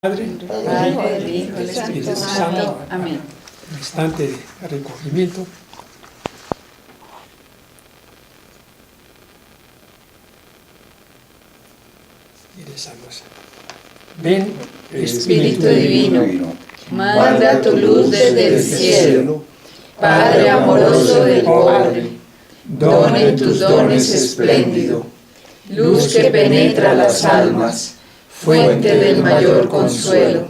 Padre, del Hijo, del Espíritu Santo. Amén. Un instante de recogimiento. Y rezamos. Ven, Espíritu Divino, manda tu luz desde el cielo. Padre amoroso del Padre, done tus dones espléndido, luz que penetra las almas, fuente del mayor consuelo.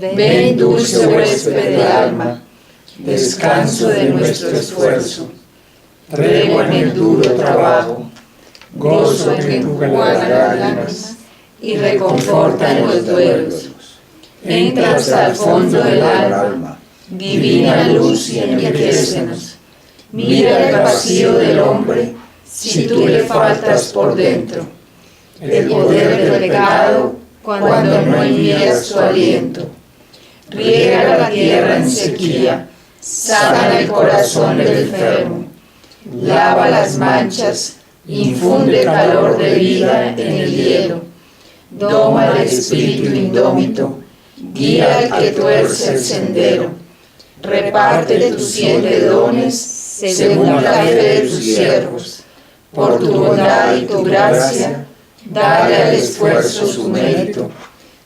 Ven, dulce huésped de alma, descanso de nuestro esfuerzo, tregua en el duro trabajo, gozo que enjuga las lágrimas y reconforta en los duelos. Entra hasta el fondo del alma, divina luz, y enriquécenos. Mira el vacío del hombre, si tú le faltas por dentro. El poder del pecado, cuando no envías tu aliento. Riega la tierra en sequía, sana el corazón del enfermo, lava las manchas, infunde calor de vida en el hielo, doma el espíritu indómito, guía al que tuerce el sendero, reparte tus 7 dones según la fe de tus siervos. Por tu bondad y tu gracia, dale al esfuerzo su mérito.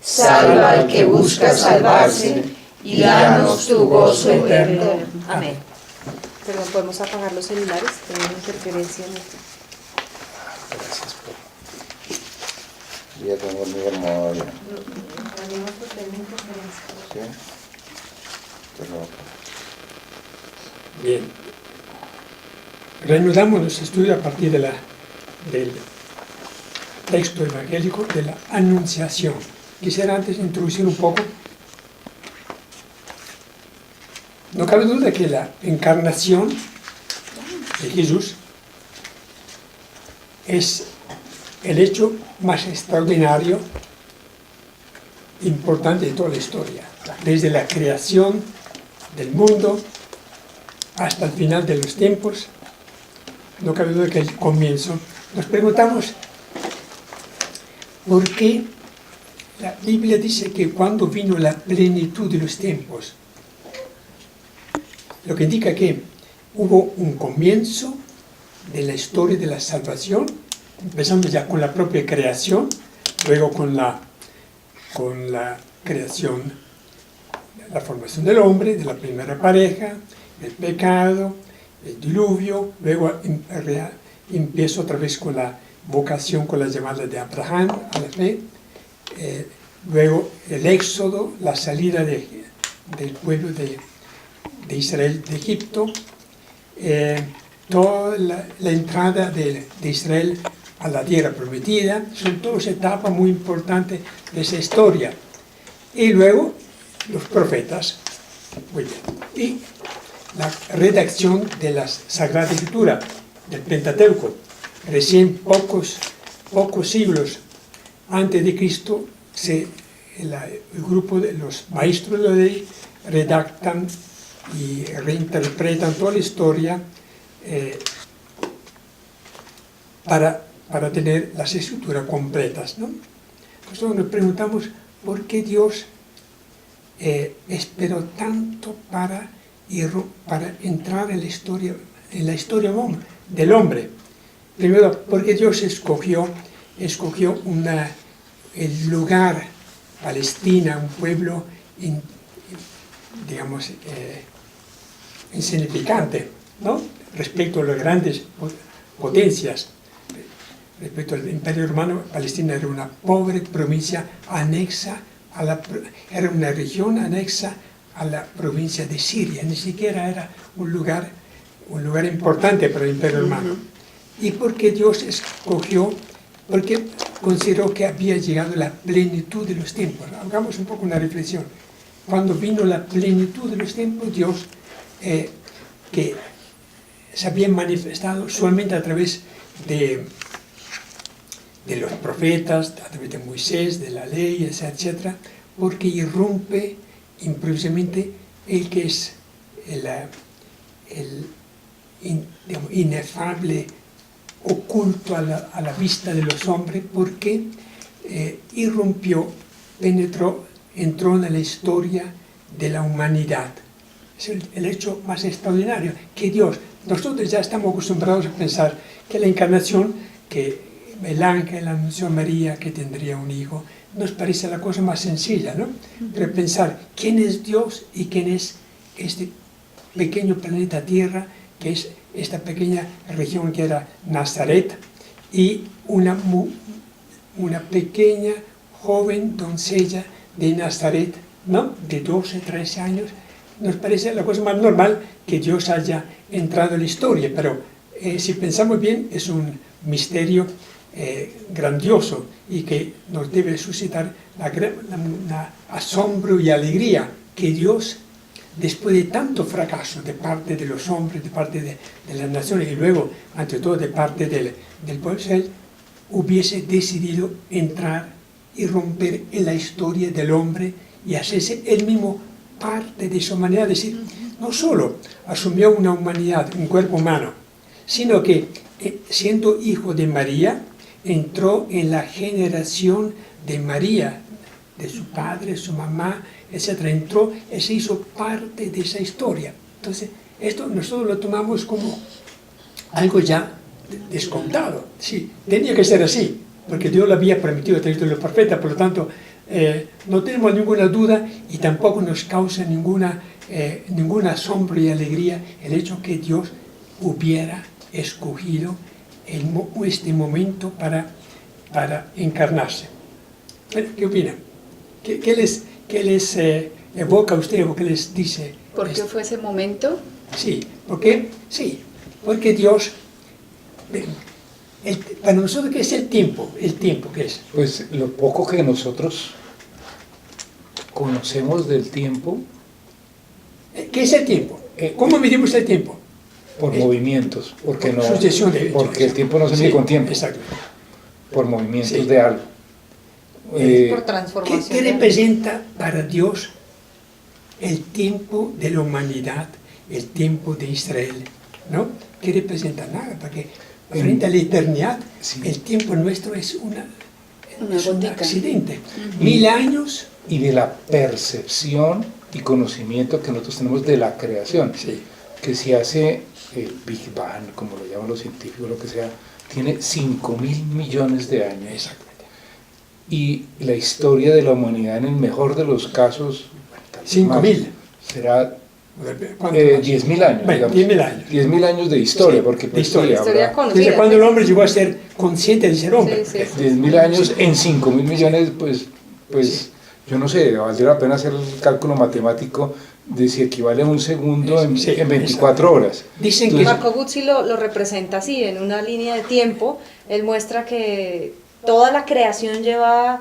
Salva al que busca salvarse y danos tu gozo eterno. Amén. Perdón, ¿podemos apagar los celulares? Tengo una interferencia en esto. Gracias por... Ya tengo mi hermano ya. ¿Sí? Bien. Reanudamos nuestro estudio a partir del texto evangélico de la Anunciación. Quisiera antes introducir un poco. No cabe duda que la encarnación de Jesús es el hecho más extraordinario, importante de toda la historia. Desde la creación del mundo hasta el final de los tiempos, no cabe duda que el comienzo. Nos preguntamos por qué la Biblia dice que cuando vino la plenitud de los tiempos, lo que indica que hubo un comienzo de la historia de la salvación, empezando ya con la propia creación, luego con la creación, la formación del hombre, de la primera pareja, el pecado, el diluvio, luego empiezo otra vez con la vocación, con la llamada de Abraham a la fe, luego el éxodo, la salida del pueblo de Israel de Egipto, toda la entrada de Israel a la tierra prometida, son todas etapas muy importantes de esa historia. Y luego los profetas, muy bien, y la redacción de la Sagrada Escritura, del Pentateuco. Recién pocos siglos antes de Cristo, el grupo de los maestros de la ley redactan y reinterpretan toda la historia para tener las escrituras completas, ¿no? Entonces nos preguntamos por qué Dios esperó tanto para entrar en la historia del hombre. Primero, porque Dios escogió el lugar, Palestina, un pueblo insignificante, ¿no? Respecto a las grandes potencias. Respecto al Imperio Romano, Palestina era una pobre provincia anexa era una región anexa a la provincia de Siria, ni siquiera era un lugar importante para el Imperio Romano. Y porque Dios porque consideró que había llegado la plenitud de los tiempos. Hagamos un poco una reflexión. Cuando vino la plenitud de los tiempos, Dios, que se había manifestado solamente a través de los profetas, a través de Moisés, de la ley, etc., porque irrumpe imprevisiblemente el que es el inefable, oculto a la vista de los hombres, porque irrumpió, penetró entró en la historia de la humanidad. Es el hecho más extraordinario, que Dios, nosotros ya estamos acostumbrados a pensar que la encarnación, que el ángel anunció a María que tendría un hijo, nos parece la cosa más sencilla, ¿no? Pero pensar quién es Dios y quién es este pequeño planeta Tierra, que es esta pequeña región que era Nazaret, y una pequeña joven doncella de Nazaret, ¿no? De 12, 13 años, nos parece la cosa más normal que Dios haya entrado en la historia, pero si pensamos bien es un misterio grandioso y que nos debe suscitar asombro y alegría que Dios, después de tanto fracaso de parte de los hombres, de parte de las naciones y luego, ante todo, de parte del pueblo, él hubiese decidido entrar y romper en la historia del hombre y hacerse él mismo parte de su humanidad. Es decir, no solo asumió una humanidad, un cuerpo humano, sino que siendo hijo de María, entró en la generación de María, de su padre, su mamá, etc. Entró y se hizo parte de esa historia. Entonces, esto nosotros lo tomamos como algo ya descontado. Sí, tenía que ser así, porque Dios lo había prometido a través de los profetas, por lo tanto, no tenemos ninguna duda y tampoco nos causa ningún asombro y alegría el hecho que Dios hubiera escogido este momento para encarnarse. ¿Qué opinan? ¿Qué les evoca a usted o qué les dice? ¿Por qué fue ese momento? Sí, porque Dios, para nosotros, ¿qué es el tiempo? ¿El tiempo qué es? Pues lo poco que nosotros conocemos del tiempo. ¿Qué es el tiempo? ¿Cómo medimos el tiempo? Por movimientos, porque no, sucesión de eventos. porque el tiempo no se mide con tiempo. Exacto. Por movimientos Sí. de algo. Por transformación. ¿Qué representa para Dios el tiempo de la humanidad, el tiempo de Israel? ¿No? ¿Qué representa? Nada, porque frente a la eternidad, Sí. el tiempo nuestro es un gotica. accidente. 1000 años. Y de la percepción y conocimiento que nosotros tenemos de la creación, Sí. que se hace el Big Bang, como lo llaman los científicos, lo que sea, tiene 5.000 millones de años. Exactamente. Y la historia de la humanidad, en el mejor de los casos, bueno, tal vez 5.000. más, será ¿Cuánto? 10.000 años. Bueno, digamos. 10.000 años. 10.000 años de historia, Sí, porque de pues, historia. sí, Historia habrá conocida. Desde cuando el hombre llegó a ser consciente de ser hombre. Sí, sí, sí. 10.000 años en 5.000 millones, pues yo no sé, valdría la pena hacer el cálculo matemático de si equivale a un segundo en, Sí, en 24 horas. Dicen Entonces, Marco Guzzi lo representa así, en una línea de tiempo. Él muestra que toda la creación lleva,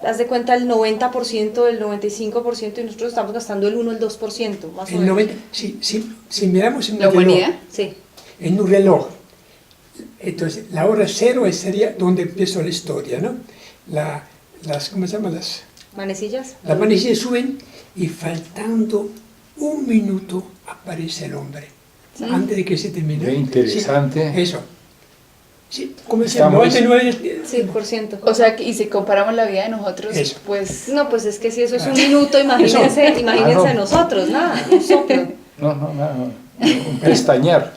haz de cuenta, el 90%, el 95%, y nosotros estamos gastando el 1, el 2%, más o el menos. 90, si miramos en ¿La un reloj, humanidad? Sí. en un reloj, entonces la hora cero sería donde empezó la historia, ¿no? ¿Cómo se llama? ¿Manecillas? Las manecillas suben y faltando un minuto aparece el hombre, antes de que se termine. Qué interesante. Sí, eso. Sí, como decía, Estamos- 99... 100%. O sea, y si comparamos la vida de nosotros, Eso. pues No, pues es que si eso es un minuto, imagínense, imagínense no. nosotros, nada, un soplo. no, un pestañear,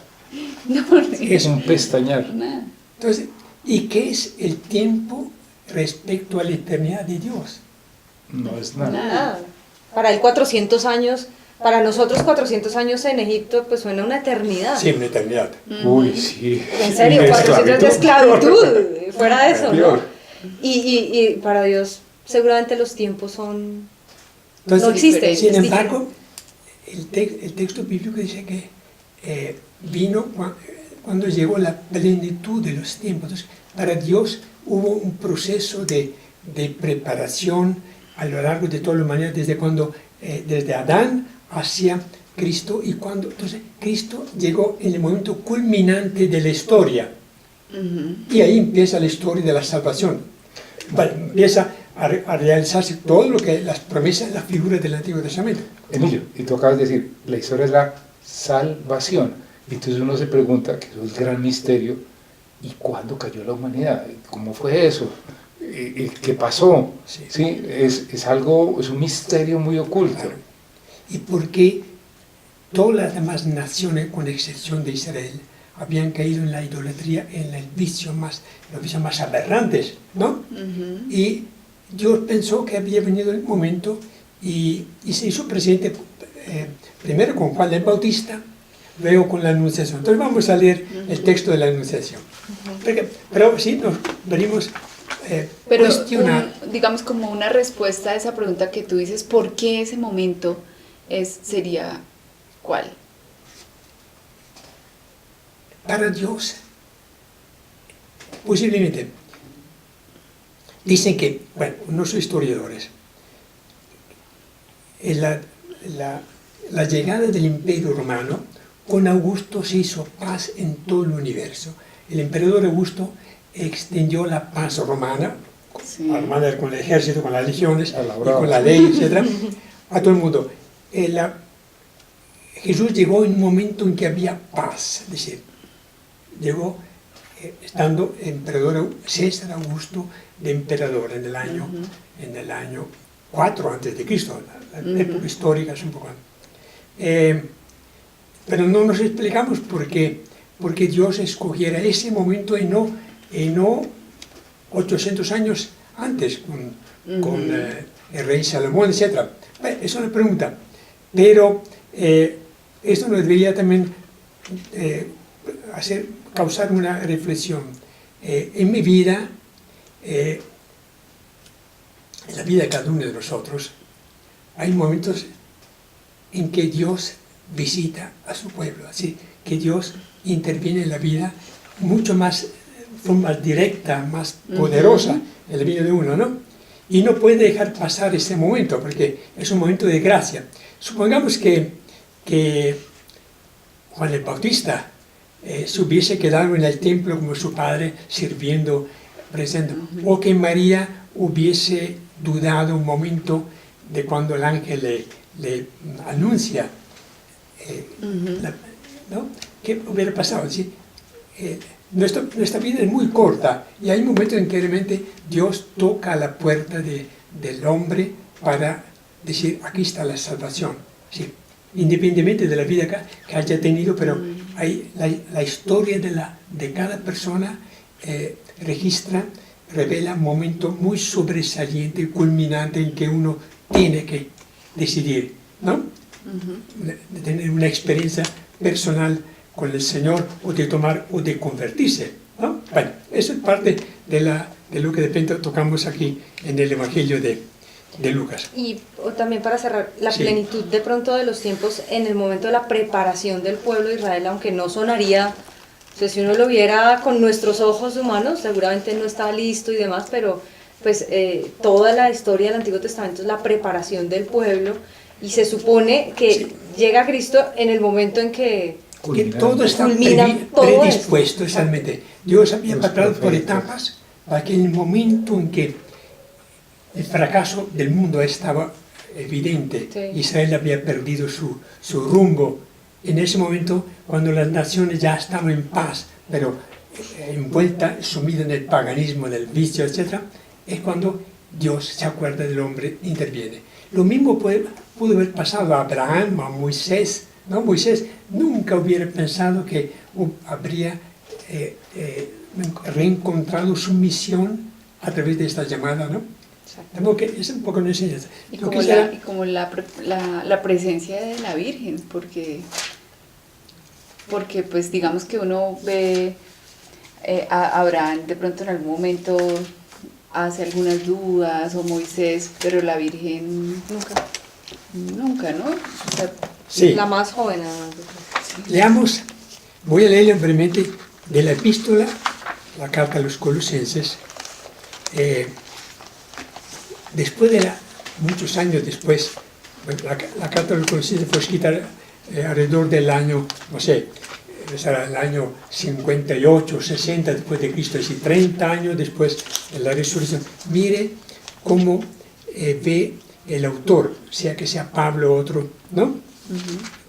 no, es un pestañear. nada. Entonces, ¿y qué es el tiempo respecto a la eternidad de Dios? No es nada. Nada. Para él 400 años, para nosotros 400 años en Egipto, pues suena una eternidad. Sí, una eternidad. Uy, sí. En serio, Y 400 de esclavitud, fuera de eso, ¿no? Peor. Y para Dios, seguramente los tiempos son... Entonces, No existe. Sin es embargo, el texto bíblico dice que vino cuando llegó la plenitud de los tiempos. Entonces, para Dios hubo un proceso de preparación a lo largo de toda la humanidad, desde Adán hacia Cristo, y entonces Cristo llegó en el momento culminante de la historia. Y ahí empieza la historia de la salvación. Vale, empieza a realizarse todo lo que las promesas, las figuras del Antiguo Testamento. Emilio, y tú acabas de decir, la historia es la salvación. Y entonces uno se pregunta, que eso es el gran misterio, ¿y cuándo cayó la humanidad? ¿Cómo fue eso? qué pasó. Sí. ¿Sí? Es algo, es un misterio muy oculto. Claro. Y porque todas las demás naciones, con excepción de Israel, habían caído en la idolatría, en los vicios más aberrantes, ¿no? Y Dios pensó que había venido el momento y se hizo presente primero con Juan el Bautista, luego con la Anunciación. Entonces vamos a leer el texto de la Anunciación. Pero sí, nos venimos Pero cuestionar. digamos como una respuesta a esa pregunta que tú dices, ¿por qué ese momento sería cuál? Para Dios, posiblemente, dicen que, bueno, no soy historiadores, la llegada del Imperio Romano, con Augusto se hizo paz en todo el universo. El emperador Augusto extendió la paz romana, Sí. armada con el ejército, con las legiones, A la y brava. con la ley, etc., a todo el mundo. Jesús llegó en un momento en que había paz, es decir, llegó estando emperador César Augusto de emperador en el año 4 antes de Cristo, la época histórica es un poco pero no nos explicamos por qué Dios escogiera ese momento y no 800 años antes con el rey Salomón, etc. Es una pregunta, pero esto nos debería también causar una reflexión. En mi vida, en la vida de cada uno de nosotros, hay momentos en que Dios visita a su pueblo, así que Dios interviene en la vida mucho más, forma directa, más poderosa en la vida de uno, ¿no? Y no puede dejar pasar ese momento, porque es un momento de gracia. Supongamos que Juan el Bautista se hubiese quedado en el templo como su padre, sirviendo, presente, o que María hubiese dudado un momento de cuando el ángel le anuncia, ¿no? ¿Qué hubiera pasado? ¿Sí? Nuestra vida es muy corta y hay momentos en que realmente Dios toca la puerta del hombre para decir, aquí está la salvación. ¿Sí? Independientemente de la vida que haya tenido, pero hay la historia de cada persona revela un momento muy sobresaliente, culminante, en que uno tiene que decidir, ¿no? De tener una experiencia personal con el Señor, o de tomar o de convertirse, ¿no? Bueno, eso es parte de lo que de repente tocamos aquí en el Evangelio de Lucas. Y también para cerrar, la Sí. plenitud de pronto de los tiempos en el momento de la preparación del pueblo de Israel, aunque no sonaría, o sea, si uno lo viera con nuestros ojos humanos, seguramente no estaba listo y demás, pero pues toda la historia del Antiguo Testamento es la preparación del pueblo, y se supone que llega Cristo en el momento en que todo está culmina todo predispuesto, exactamente. Dios había pasado por etapas para que en el momento en que el fracaso del mundo estaba evidente, Sí. Israel había perdido su rumbo. En ese momento, cuando las naciones ya estaban en paz, pero envuelta, sumida en el paganismo, en el vicio, etc., es cuando Dios se acuerda del hombre e interviene. Lo mismo pudo haber pasado a Abraham, a Moisés, ¿no? Moisés nunca hubiera pensado que habría reencontrado su misión a través de esta llamada, ¿no? Tengo que, es un poco una enseñanza. Y Yo como, quisiera- la presencia de la Virgen, porque pues digamos que uno ve a Abraham de pronto en algún momento hace algunas dudas, o Moisés, pero la Virgen nunca, ¿no? O sea, Sí. la más joven. Leamos, voy a leer brevemente de la epístola, la carta a los Colosenses. Después muchos años después, bueno, la carta a los Colosenses fue escrita alrededor del año, no sé, será el año 58, 60 después de Cristo, es decir, 30 años después de la resurrección. Mire cómo ve el autor, sea que sea Pablo o otro, ¿no?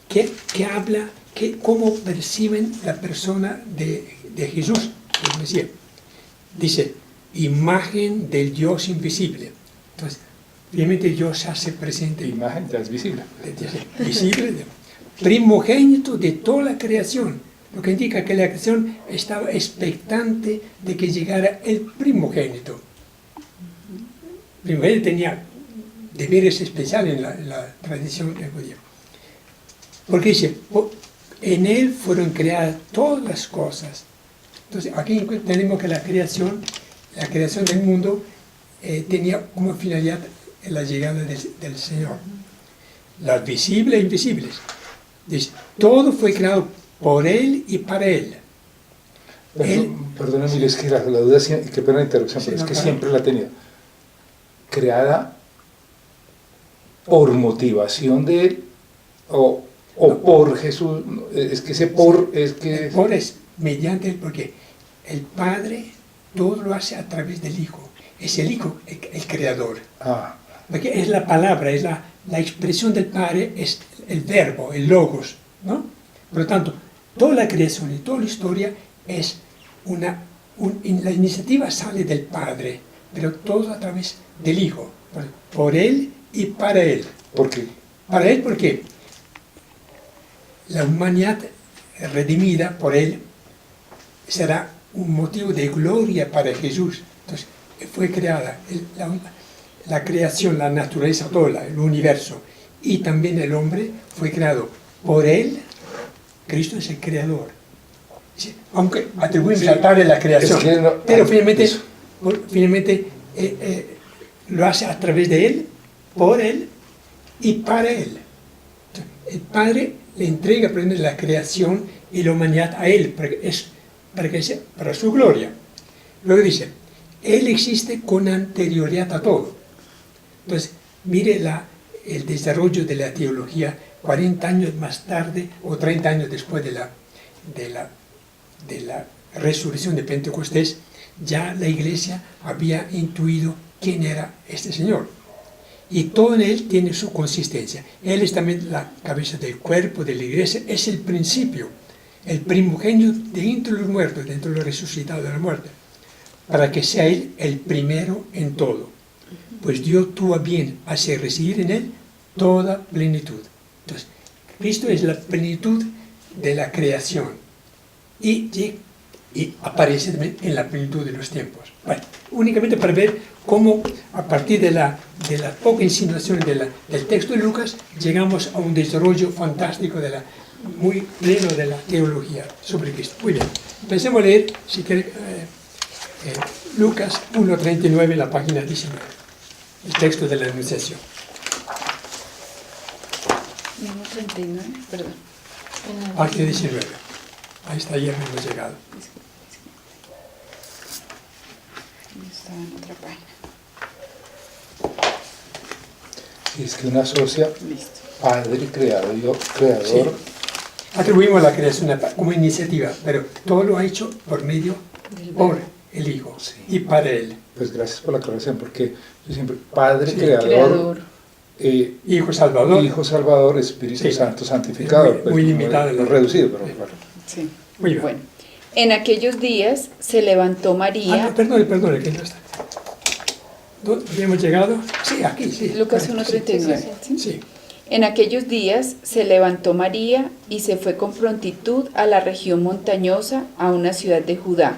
Que habla, cómo perciben la persona de Jesús, el Mesías. Dice, imagen del Dios invisible. Entonces, obviamente Dios se hace presente. Imagen ya es visible. Visible, primogénito de toda la creación, lo que indica que la creación estaba expectante de que llegara el primogénito. El primogénito tenía deberes especiales en la tradición judía. Porque dice, en él fueron creadas todas las cosas. Entonces, aquí tenemos que la creación del mundo tenía como finalidad la llegada del Señor. Las visibles e invisibles. Dice, todo fue creado por Él y para Él. Perdóname, es que la duda, qué pena la interrupción, pero es que siempre la he tenido. Creada por motivación de Él o por Jesús. Es que ese por es que... El por es mediante Él, porque el Padre todo lo hace a través del Hijo. Es el Hijo el creador. Porque es la palabra, es la expresión del Padre, es el verbo, el logos, ¿no? Por lo tanto, toda la creación y toda la historia es la iniciativa sale del Padre, pero todo a través del Hijo, por Él y para Él. ¿Por qué? Para Él porque la humanidad redimida por Él será un motivo de gloria para Jesús. Entonces, fue creada la creación, la naturaleza toda, el universo, y también el hombre fue creado por Él. Cristo es el creador. Aunque atribuimos al Padre la creación, pero finalmente lo hace a través de Él, por Él y para Él. Entonces, el Padre le entrega primero la creación y la humanidad a Él, para su gloria. Luego dice, Él existe con anterioridad a todo. Entonces, mire el desarrollo de la teología 40 años más tarde o 30 años después de la resurrección de Pentecostés, ya la Iglesia había intuido quién era este Señor. Y todo en Él tiene su consistencia. Él es también la cabeza del cuerpo de la Iglesia, es el principio, el primogénito de entre los muertos, dentro de los resucitados de la muerte, para que sea Él el primero en todo. Pues Dios tuvo a bien hacer residir en Él toda plenitud. Entonces, Cristo es la plenitud de la creación y aparece también en la plenitud de los tiempos. Bueno, únicamente para ver cómo a partir de la poca insinuación del texto de Lucas llegamos a un desarrollo fantástico muy pleno de la teología sobre Cristo. Muy bien, empecemos a leer, si quiere, Lucas 1:39, la página 19, el texto de la Anunciación. 1:39, perdón. Página 19. Ahí está, ayer hemos llegado. Estaba en otra página. Y es que una asocia Listo. Padre, creador. Sí. Atribuimos la creación como iniciativa, pero todo lo ha hecho por el Hijo y para Él. Pues gracias por la aclaración, porque yo siempre, Padre, Sí, creador. Hijo Salvador. Hijo Salvador, Espíritu Santo santificador. Muy limitado. Muy reducido, pero claro. Sí. Muy bien. Bueno, en aquellos días se levantó María. No, perdone, que no está. ¿Dónde habíamos llegado? Sí, aquí, sí. Lucas Bueno, 1:39. ¿sí? Sí. En aquellos días se levantó María y se fue con prontitud a la región montañosa, a una ciudad de Judá.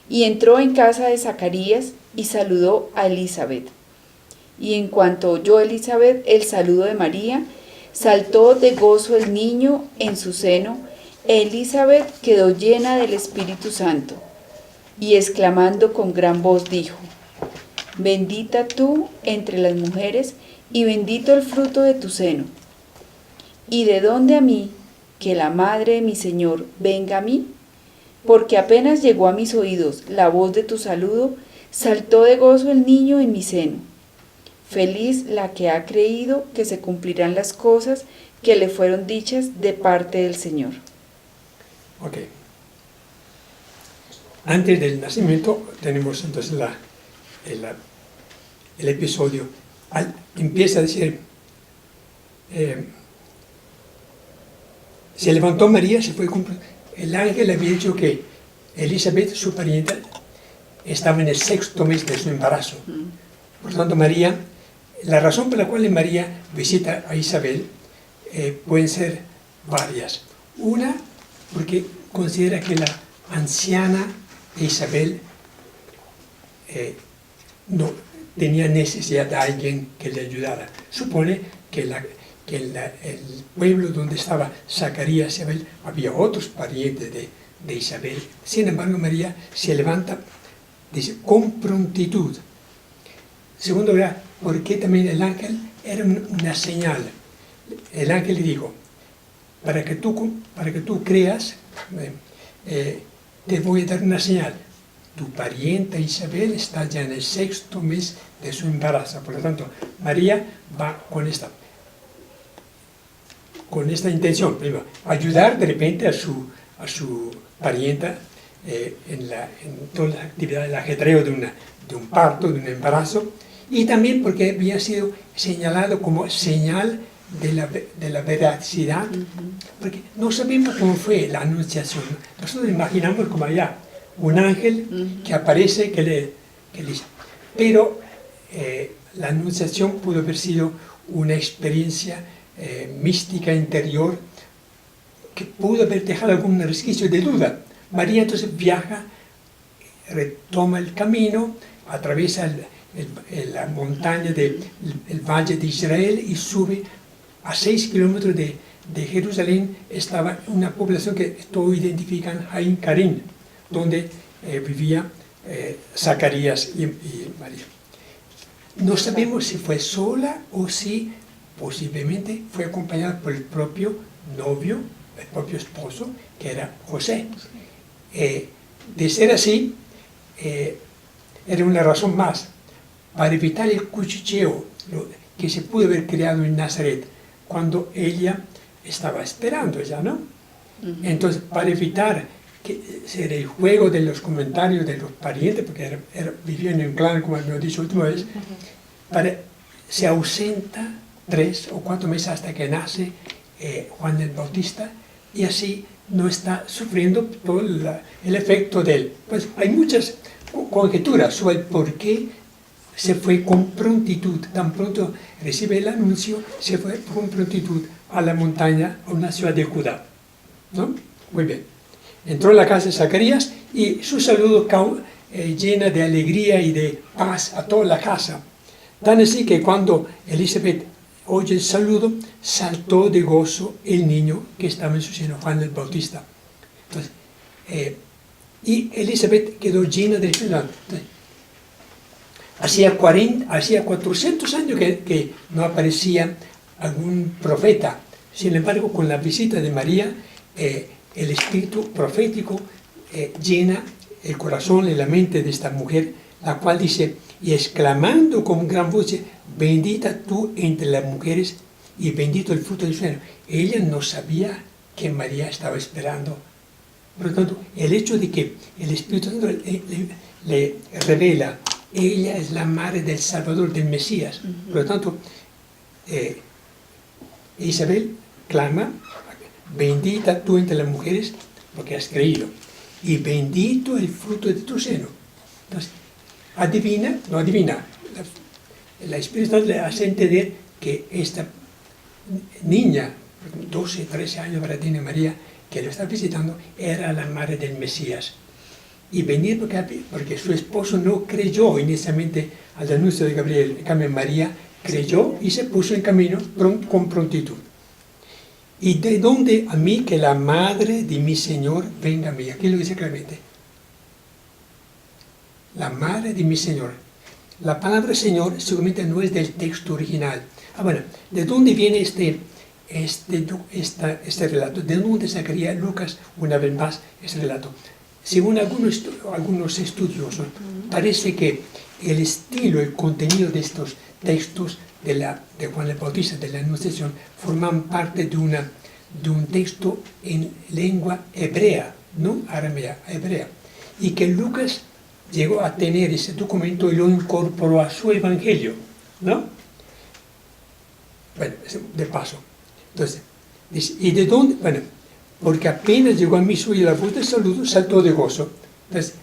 Y entró en casa de Zacarías y saludó a Elizabeth. Y en cuanto oyó Elizabeth el saludo de María, saltó de gozo el niño en su seno. Elizabeth quedó llena del Espíritu Santo y exclamando con gran voz dijo: Bendita tú entre las mujeres y bendito el fruto de tu seno. ¿Y de dónde a mí, que la madre de mi Señor venga a mí? Porque apenas llegó a mis oídos la voz de tu saludo, saltó de gozo el niño en mi seno. Feliz la que ha creído que se cumplirán las cosas que le fueron dichas de parte del Señor. Ok. Antes del nacimiento tenemos entonces el episodio. Empieza a decir, se levantó María, se fue con... El ángel había dicho que Elizabeth, su parienta, estaba en el 6º mes de su embarazo. Por lo tanto, María, la razón por la cual María visita a Isabel pueden ser varias. Una, porque considera que la anciana de Isabel no tenía necesidad de alguien que le ayudara. Supone que el pueblo donde estaba Zacarías y Isabel había otros parientes de Isabel. Sin embargo, María se levanta, dice, con prontitud. Segundo lugar, porque también el ángel era una señal. El ángel le dijo, para que tú creas, te voy a dar una señal. Tu parienta Isabel está ya en el 6º mes de su embarazo. Por lo tanto, María va con esta intención, primero, ayudar de repente a su parienta en todas las actividades, el ajetreo de un parto, de un embarazo, y también porque había sido señalado como señal de la veracidad, porque no sabemos cómo fue la anunciación. Nosotros imaginamos como allá un ángel que aparece, que le dice, pero la anunciación pudo haber sido una experiencia mística interior que pudo haber dejado algún resquicio de duda. María entonces viaja, retoma el camino, atraviesa la montaña del Valle de Israel y sube a 6 kilómetros de Jerusalén. Estaba una población que todos identifican, Jaim Karim, donde vivía Zacarías y María. No sabemos si fue sola o si posiblemente fue acompañada por el propio novio, el propio esposo, que era José. De ser así, era una razón más para evitar el cuchicheo que se pudo haber creado en Nazaret cuando ella estaba esperando ya, ¿no? Entonces, para evitar que era el juego de los comentarios de los parientes, porque vivía en un clan, como hemos dicho última vez, se ausenta 3 o 4 meses hasta que nace Juan el Bautista, y así no está sufriendo todo el efecto de él. Pues hay muchas conjeturas sobre el por qué se fue con prontitud, tan pronto recibe el anuncio, se fue con prontitud a la montaña, a una ciudad de Judá, ¿no? Muy bien. Entró en la casa de Zacarías y su saludo llena de alegría y de paz a toda la casa. Tan así que cuando Elizabeth oye el saludo, saltó de gozo el niño que estaba en su seno, Juan el Bautista. Entonces, y Elizabeth quedó llena de Espíritu Santo. Hacía 400 años que no aparecía algún profeta. Sin embargo, con la visita de María, el espíritu profético llena el corazón y la mente de esta mujer, la cual dice, y exclamando con gran voz, bendita tú entre las mujeres y bendito el fruto de su seno. Ella no sabía que María estaba esperando. Por lo tanto, el hecho de que el Espíritu Santo le revela, ella es la madre del Salvador, del Mesías. Por lo tanto, Isabel clama, bendita tú entre las mujeres, porque has creído, y bendito el fruto de tu seno. Entonces, el Espíritu Santo le hace entender que esta niña, 12, 13 años para tiene María, que lo está visitando, era la madre del Mesías. Y venir porque su esposo no creyó inicialmente al anuncio de Gabriel. En cambio, María creyó y se puso en camino con prontitud. ¿Y de dónde a mí que la madre de mi Señor venga a mí? Aquí lo dice claramente. La madre de mi Señor. La palabra Señor seguramente no es del texto original. Bueno, ¿de dónde viene este relato? ¿De dónde sacaría Lucas una vez más este relato? Según algunos estudiosos, parece que el estilo, el contenido de estos textos de Juan el Bautista, de la Anunciación, forman parte de un texto en lengua hebrea, no aramea, hebrea, y que Lucas llegó a tener ese documento y lo incorporó a su evangelio, ¿no? Bueno, de paso. Entonces, ¿y de dónde? Bueno, porque apenas llegó a mí su y la voz de saludo, saltó de gozo. Entonces,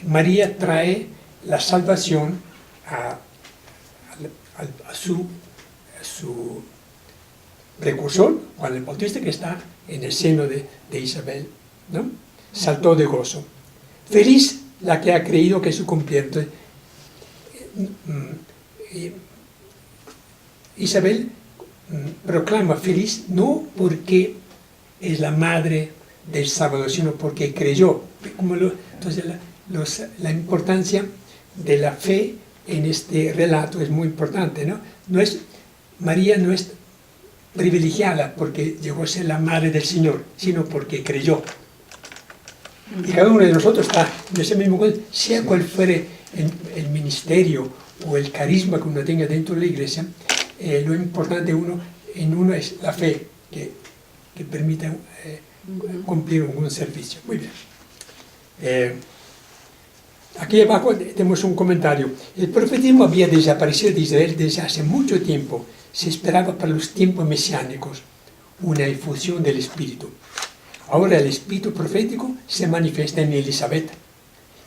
María trae la salvación a su precursor, Juan el Bautista, que está en el seno de Isabel, ¿no? Saltó de gozo. Feliz la que ha creído que su cumpliente. Isabel proclama feliz no porque es la madre del Salvador, sino porque creyó. Entonces la importancia de la fe en este relato es muy importante, ¿no? María no es privilegiada porque llegó a ser la madre del Señor, sino porque creyó. Y cada uno de nosotros está en ese mismo caso, sea cual fuere el ministerio o el carisma que uno tenga dentro de la iglesia, lo importante en uno es la fe que permita cumplir un servicio. Muy bien. Aquí abajo tenemos un comentario. El profetismo había desaparecido de Israel desde hace mucho tiempo. Se esperaba para los tiempos mesiánicos una efusión del Espíritu. Ahora el Espíritu profético se manifiesta en Elizabeth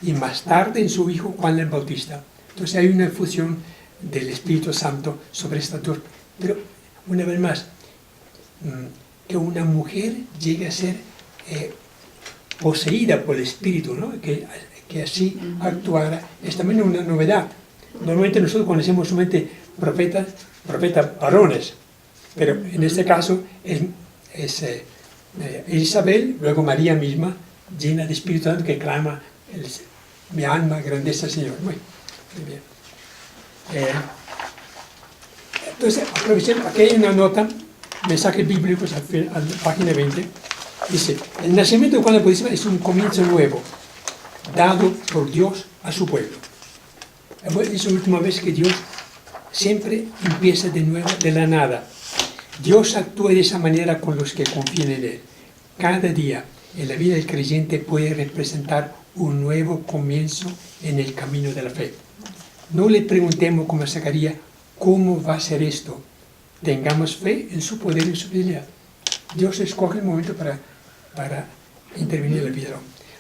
y más tarde en su hijo Juan el Bautista. Entonces hay una efusión del Espíritu Santo sobre esta turba. Pero una vez más, que una mujer llegue a ser poseída por el Espíritu, ¿no? Que así actuara, es también una novedad. Normalmente nosotros conocemos solamente profetas varones, pero en este caso es Isabel, luego María misma, llena de Espíritu Santo, que clama, mi alma grandeza al Señor. Muy bien. Entonces, aprovechemos, aquí hay una nota, mensajes bíblicos a la página 20, dice, el nacimiento de Juan el Bautista es un comienzo nuevo, dado por Dios a su pueblo. Es la última vez que Dios siempre empieza de nuevo de la nada. Dios actúa de esa manera con los que confían en Él. Cada día en la vida del creyente puede representar un nuevo comienzo en el camino de la fe. No le preguntemos como Zacarías, ¿cómo va a ser esto? Tengamos fe en su poder y su fidelidad. Dios escoge el momento para intervenir en la vida.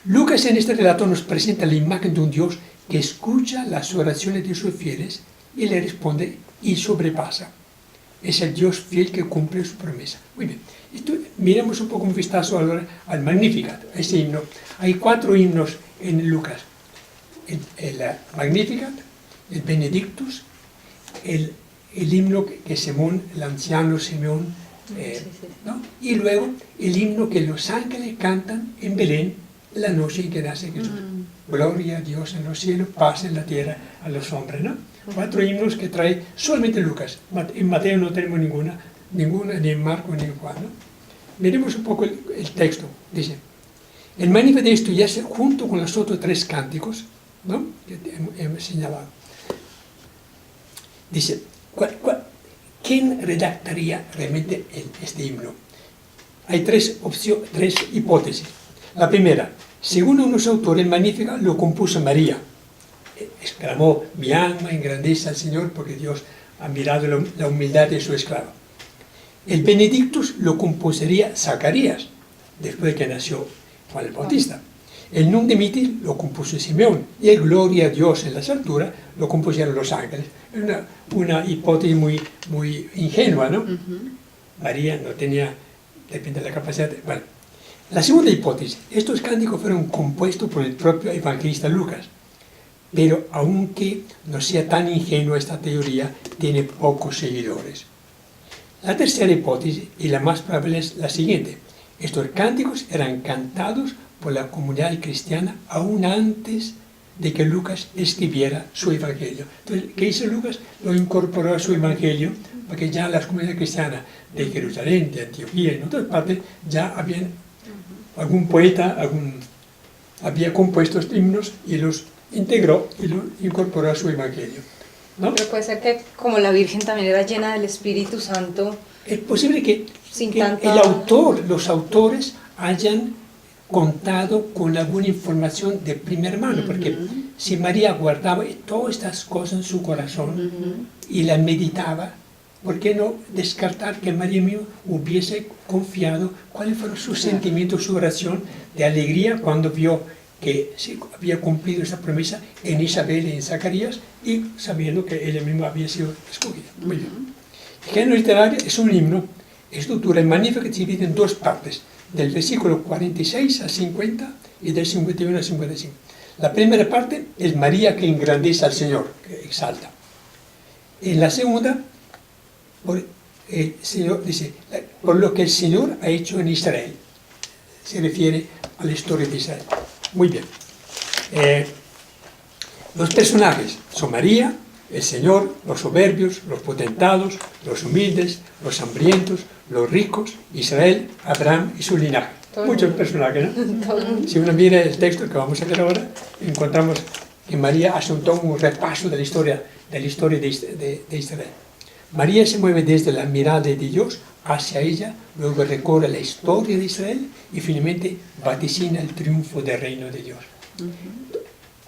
Lucas en este relato nos presenta la imagen de un Dios que escucha las oraciones de sus fieles y le responde y sobrepasa. Es el Dios fiel que cumple su promesa. Muy bien. Miremos un poco un vistazo ahora al Magnificat, ese himno. Hay 4 himnos en Lucas. El Magnificat, el Benedictus, el himno que Simón, el anciano Simeón, ¿no? Y luego el himno que los ángeles cantan en Belén la noche en que nace Jesús. Gloria a Dios en los cielos, paz en la tierra a los hombres, ¿no? 4 himnos que trae solamente Lucas. En Mateo no tenemos ninguna, ni en Marcos ni en Juan, ¿no? Miremos un poco el texto. Dice, el Magnificat de estudiarse junto con los otros 3 cánticos, ¿no? Que hemos señalado. Dice, ¿quién redactaría realmente este himno? Hay 3 hipótesis. La primera, según unos autores, el Magnificat lo compuso María. Exclamó, mi alma engrandece al Señor porque Dios ha mirado la humildad de su esclava. El Benedictus lo composería Zacarías, después de que nació Juan el Bautista. El Nunc Dimittis lo compuso Simeón, y el Gloria a Dios en las alturas lo compusieron los ángeles. Es una hipótesis muy ingenua, ¿no? María no tenía, depende de la capacidad. Bueno, la segunda hipótesis, estos cánticos fueron compuestos por el propio evangelista Lucas, pero aunque no sea tan ingenua esta teoría, tiene pocos seguidores. La tercera hipótesis, y la más probable, es la siguiente. Estos cánticos eran cantados por la comunidad cristiana aún antes de que Lucas escribiera su evangelio. Entonces, ¿qué hizo Lucas? Lo incorporó a su evangelio, porque ya las comunidades cristianas de Jerusalén, de Antioquía y en otras partes, ya habían algún poeta, había compuesto estos himnos y los integró y los incorporó a su evangelio, ¿no? Pero puede ser que como la Virgen también era llena del Espíritu Santo. Es posible que Tanta... los autores hayan contado con alguna información de primera mano, porque si María guardaba todas estas cosas en su corazón y las meditaba, ¿por qué no descartar que María misma hubiese confiado cuáles fueron sus sentimientos, su oración de alegría cuando vio que se había cumplido esa promesa en Isabel y en Zacarías, y sabiendo que ella misma había sido escogida. Muy bien. El género literario es un himno, estructura el Magnificat se divide en dos partes, del versículo 46 a 50 y del 51 al 55. La primera parte es María que engrandece al Señor, que exalta. En la segunda, el Señor dice, por lo que el Señor ha hecho en Israel. Se refiere a la historia de Israel. Muy bien. Los personajes son María, el Señor, los soberbios, los potentados, los humildes, los hambrientos, los ricos, Israel, Abraham y su linaje. Muchos personajes, ¿no? Si uno mira el texto que vamos a ver ahora, encontramos que María hace un repaso de la historia de Israel. María se mueve desde la mirada de Dios hacia ella, luego recorre la historia de Israel y finalmente vaticina el triunfo del reino de Dios.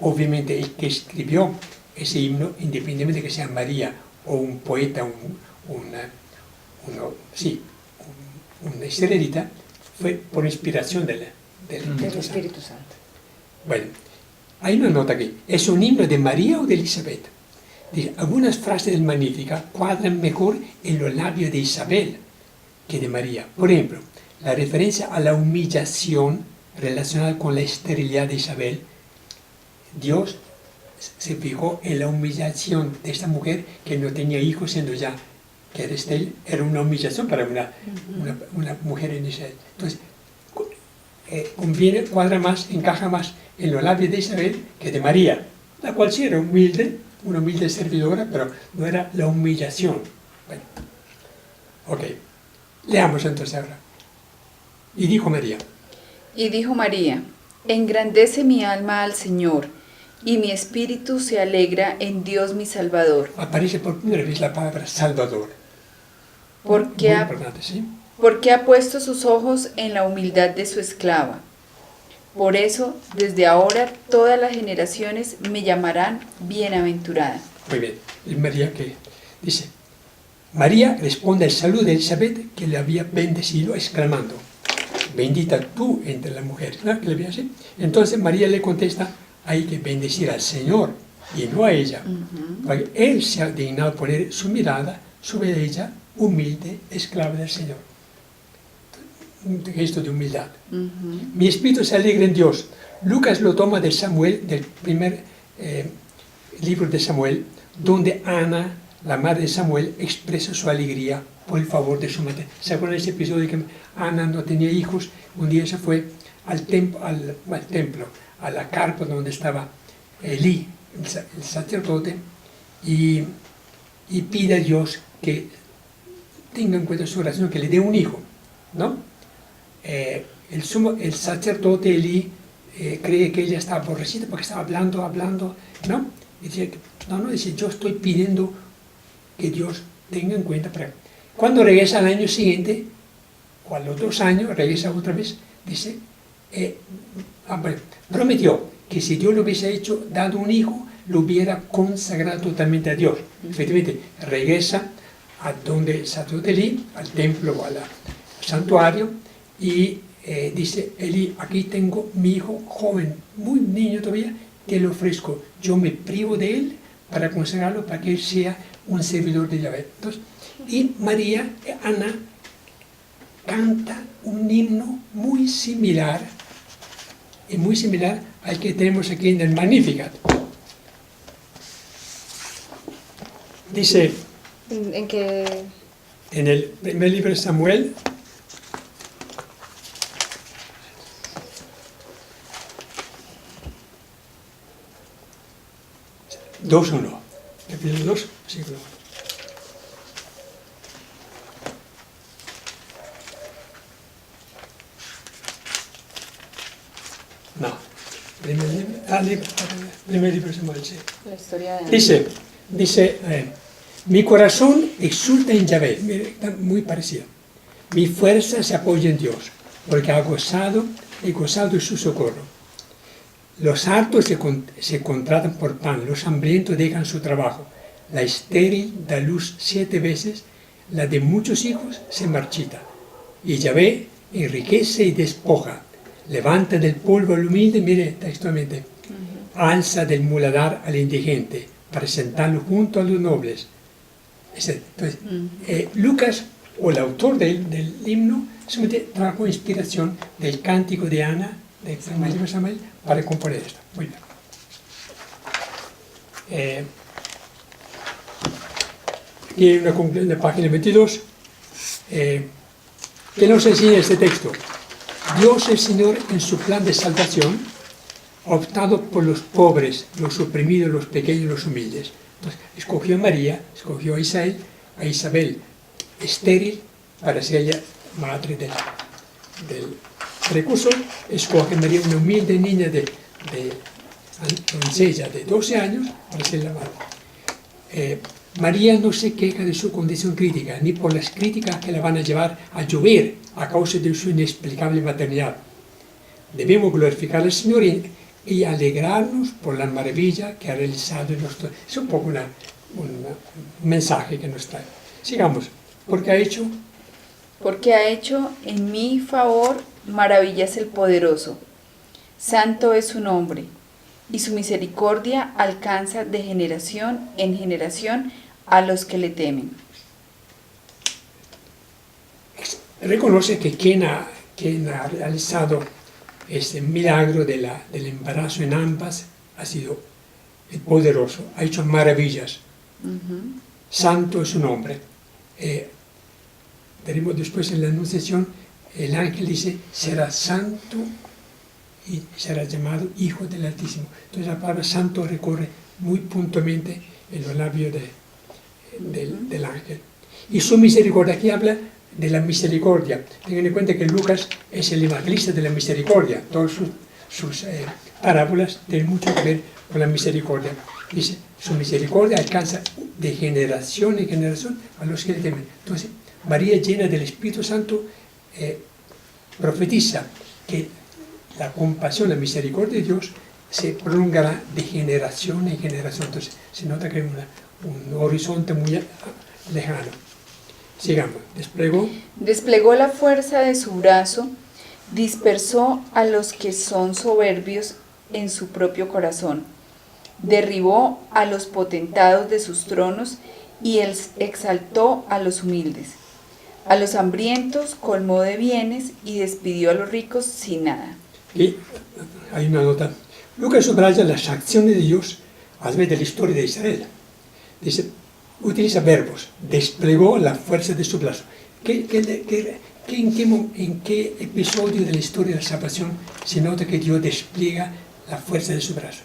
Obviamente el que escribió ese himno, independientemente de que sea María o un poeta, una israelita, fue por inspiración del Espíritu Santo. Bueno, hay una nota aquí. ¿Es un himno de María o de Elizabeth? Dice, algunas frases del Magnífica cuadran mejor en los labios de Isabel que de María. Por ejemplo, la referencia a la humillación relacionada con la esterilidad de Isabel. Dios se fijó en la humillación de esta mujer que no tenía hijos, siendo ya que era estéril. Era una humillación para una mujer en Israel. Entonces, cuadra más, encaja más en los labios de Isabel que de María, la cual sí era humilde, una humilde servidora, pero no era la humillación. Bueno, ok. Leamos entonces ahora. Y dijo María. Y dijo María, engrandece mi alma al Señor, y mi espíritu se alegra en Dios mi Salvador. Aparece por primera vez la palabra Salvador. Porque Muy importante, ¿sí? Porque ha puesto sus ojos en la humildad de su esclava. Por eso, desde ahora, todas las generaciones me llamarán bienaventurada. Muy bien. Y María que dice, María responde al saludo de Elizabeth, que le había bendecido, exclamando, bendita tú entre las mujeres. ¿No? ¿Que le veía así? Entonces María le contesta, hay que bendecir al Señor y no a ella. Porque Él se ha dignado poner su mirada sobre ella, humilde, esclava del Señor. Un gesto de humildad. Mi espíritu se alegra en Dios. Lucas lo toma de Samuel, del primer libro de Samuel, donde Ana, la madre de Samuel, expresa su alegría por el favor de su madre. ¿Se acuerdan de ese episodio de que Ana no tenía hijos? Un día se fue al templo, a la carpa donde estaba Elí, el sacerdote, y pide a Dios que tenga en cuenta su oración, que le dé un hijo, ¿no? El sacerdote Elí cree que ella estaba aborrecida porque estaba hablando, ¿no? Dice, dice, yo estoy pidiendo que Dios tenga en cuenta. Pero cuando regresa al año siguiente, o a los 2 años, regresa otra vez, dice, prometió que si Dios le hubiese dado un hijo, lo hubiera consagrado totalmente a Dios. Efectivamente, regresa a donde el sacerdote Elí, al templo, al santuario, y dice, Elí, aquí tengo mi hijo joven, muy niño todavía, te lo ofrezco. Yo me privo de él para consagrarlo, para que él sea un servidor de Yahvé. Entonces, y María, Ana, canta un himno muy similar al que tenemos aquí en el Magnificat. Dice, ¿En qué? en el primer libro de Samuel, capítulo 2, versículo 1. No, primer libro de Samuel, sí. La historia de Dice, mi corazón exulta en Yahvé, muy parecido. Mi fuerza se apoya en Dios, porque he gozado de su socorro. Los hartos se contratan por pan, los hambrientos dejan su trabajo. La estéril da luz 7 veces, la de muchos hijos se marchita. Y Yahvé enriquece y despoja. levanta del polvo al humilde, mire textualmente, alza del muladar al indigente, para sentarlo junto a los nobles. Entonces, Lucas, o el autor del himno, solamente trajo inspiración del cántico de Ana, de Samuel, para componer esto. Muy bien. Aquí hay una conclusión de página 22. ¿Qué nos enseña este texto? Dios el Señor, en su plan de salvación, ha optado por los pobres, los oprimidos, los pequeños, los humildes. Entonces, escogió a María, escogió a Isabel estéril, para ser ella madre del precursor, escoge a María, una humilde niña de doncella de 12 años, para ser la madre. María no se queja de su condición crítica, ni por las críticas que la van a llevar a llover a causa de su inexplicable maternidad. Debemos glorificar al Señor y alegrarnos por la maravilla que ha realizado en nosotros. Es un poco un mensaje que nos trae. Sigamos. Porque ha hecho en mi favor maravillas el poderoso. Santo es su nombre, y su misericordia alcanza de generación en generación a los que le temen. Reconoce que quien ha realizado este milagro del embarazo en ambas ha sido el poderoso, ha hecho maravillas. Santo es su nombre. Veremos después en la anunciación, el ángel dice, será santo y será llamado Hijo del Altísimo. Entonces la palabra santo recorre muy puntualmente en los labios del ángel. Y su misericordia, aquí habla de la misericordia. Tengan en cuenta que Lucas es el evangelista de la misericordia. Todas sus parábolas tienen mucho que ver con la misericordia. Dice, su misericordia alcanza de generación en generación a los que le temen. Entonces, María, llena del Espíritu Santo, profetiza que la compasión, la misericordia de Dios se prolongará de generación en generación. Entonces, se nota que hay un horizonte muy lejano. Sigamos. Desplegó la fuerza de su brazo, dispersó a los que son soberbios en su propio corazón, derribó a los potentados de sus tronos y exaltó a los humildes. A los hambrientos colmó de bienes y despidió a los ricos sin nada. Y hay una nota. Lucas subraya las acciones de Dios a través de la historia de Israel. Dice, utiliza verbos, desplegó la fuerza de su brazo. ¿En qué episodio de la historia de la salvación se nota que Dios despliega la fuerza de su brazo?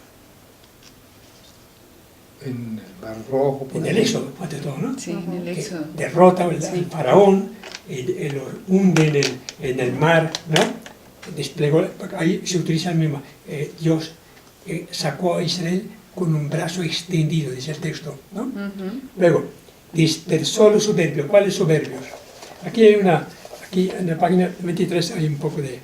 En el Mar Rojo. En el Éxodo, ante todo, ¿no? Sí, en el Éxodo. Derrota al faraón, lo hunde en el mar, ¿no? Desplegó, ahí se utiliza el mismo. Dios sacó a Israel con un brazo extendido, dice el texto, ¿no? Luego, dispersó a los soberbios. ¿Cuáles soberbios? Aquí en la página 23 hay un poco de...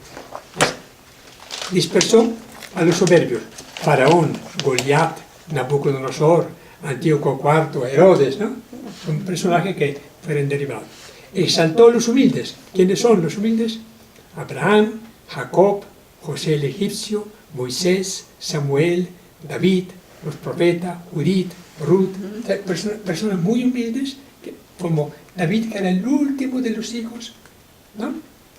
Dispersó a los soberbios. Faraón, Goliat, Nabucodonosor, Antíoco IV, Herodes, ¿no? Son personajes que fueron derivados. Exaltó a los humildes. ¿Quiénes son los humildes? Abraham, Jacob, José el egipcio, Moisés, Samuel, David, los profetas, Judith, Ruth, personas muy humildes, como David, que era el último de los hijos, ¿no?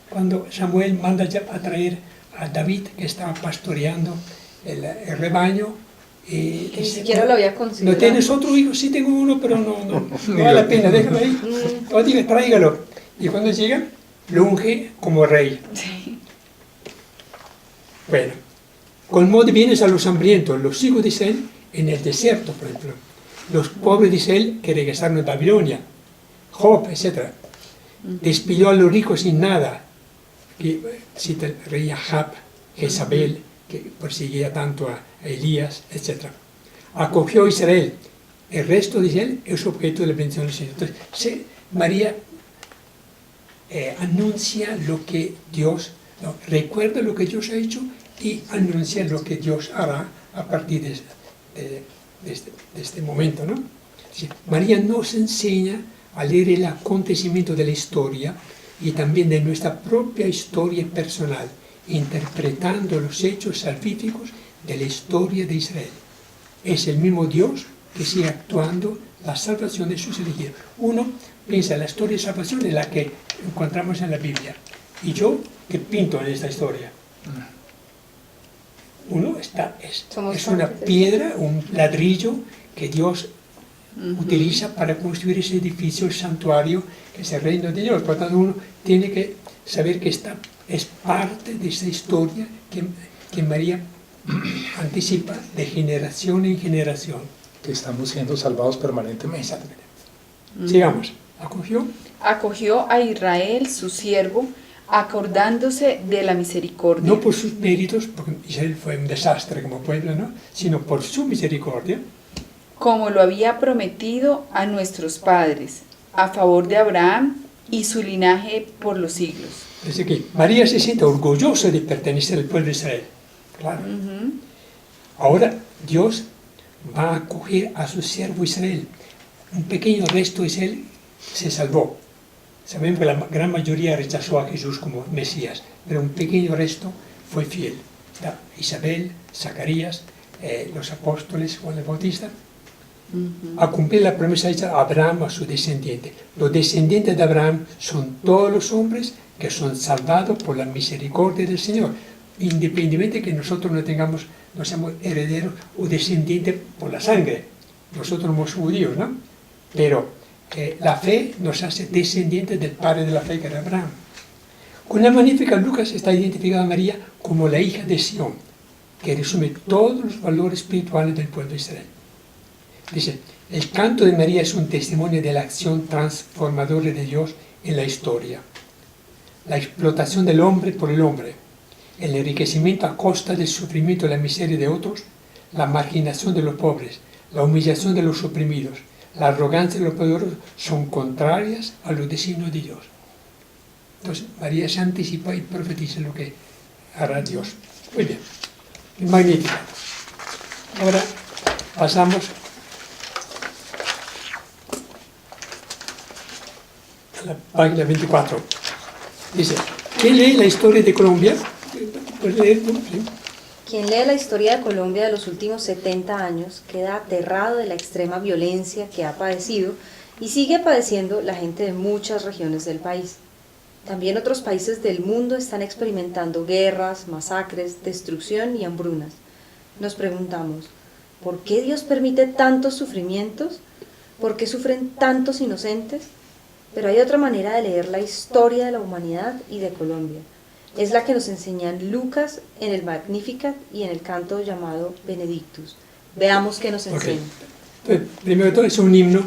Cuando Samuel manda a traer a David, que estaba pastoreando el rebaño, que ni siquiera lo había considerado. ¿No tienes otro hijo? Sí tengo uno, pero no vale la pena, déjalo ahí. O diga, tráigalo. Y cuando llega, lo unge como rey. Sí. Bueno, colmó de bienes a los hambrientos, los hijos de Israel en el desierto, por ejemplo. Los pobres de Israel que regresaron a Babilonia, Job, etc. Despidió a los ricos sin nada. Aquí cita el rey Ahab, Jezabel, que perseguía tanto a Elías, etc. Acogió a Israel. El resto de Israel es objeto de la bendición del Señor. Entonces, María anuncia lo que Dios, recuerda lo que Dios ha hecho y anuncia lo que Dios hará a partir de este momento, ¿no? Sí, María nos enseña a leer el acontecimiento de la historia y también de nuestra propia historia personal interpretando los hechos salvíficos de la historia de Israel. Es el mismo Dios que sigue actuando la salvación de sus elegidos. Uno piensa en la historia de salvación en la que encontramos en la Biblia. Y yo, ¿qué pinto en esta historia? Uno es una piedra, un ladrillo que Dios utiliza para construir ese edificio, el santuario, que es el reino de Dios. Por lo tanto, uno tiene que saber que esta es parte de esa historia que María anticipa de generación en generación. Que estamos siendo salvados permanentemente. Exactamente. Sigamos. ¿Acogió? Acogió a Israel, su siervo, acordándose de la misericordia. No por sus méritos, porque Israel fue un desastre como pueblo, ¿no? Sino por su misericordia. Como lo había prometido a nuestros padres, a favor de Abraham y su linaje por los siglos. Desde que María se siente orgullosa de pertenecer al pueblo de Israel. Claro. Ahora Dios va a acoger a su siervo Israel. Un pequeño resto de Israel se salvó. Sabemos que la gran mayoría rechazó a Jesús como Mesías, pero un pequeño resto fue fiel. Está Isabel, Zacarías, los apóstoles, Juan el Bautista, a cumplir la promesa hecha a Abraham, a su descendiente. Los descendientes de Abraham son todos los hombres que son salvados por la misericordia del Señor, independientemente de que nosotros no seamos herederos o descendientes por la sangre. Nosotros somos judíos, ¿no? Pero la fe nos hace descendientes del padre de la fe, que era Abraham. Con la Magnífica, Lucas está identificada a María como la hija de Sión, que resume todos los valores espirituales del pueblo de Israel. Dice, el canto de María es un testimonio de la acción transformadora de Dios en la historia. La explotación del hombre por el hombre, el enriquecimiento a costa del sufrimiento y la miseria de otros, la marginación de los pobres, la humillación de los oprimidos, la arrogancia de los poderosos son contrarias a los designios de Dios. Entonces, María se anticipa y profetiza lo que hará Dios. Muy bien, magnífico. Ahora pasamos a la página 24. Dice, ¿quién lee la historia de Colombia? ¿Puedes leer tú? Sí. Quien lee la historia de Colombia de los últimos 70 años queda aterrado de la extrema violencia que ha padecido y sigue padeciendo la gente de muchas regiones del país. También otros países del mundo están experimentando guerras, masacres, destrucción y hambrunas. Nos preguntamos, ¿por qué Dios permite tantos sufrimientos? ¿Por qué sufren tantos inocentes? Pero hay otra manera de leer la historia de la humanidad y de Colombia. Es la que nos enseñan Lucas en el Magnificat y en el canto llamado Benedictus. Veamos qué nos enseña. Entonces, primero de todo, es un himno,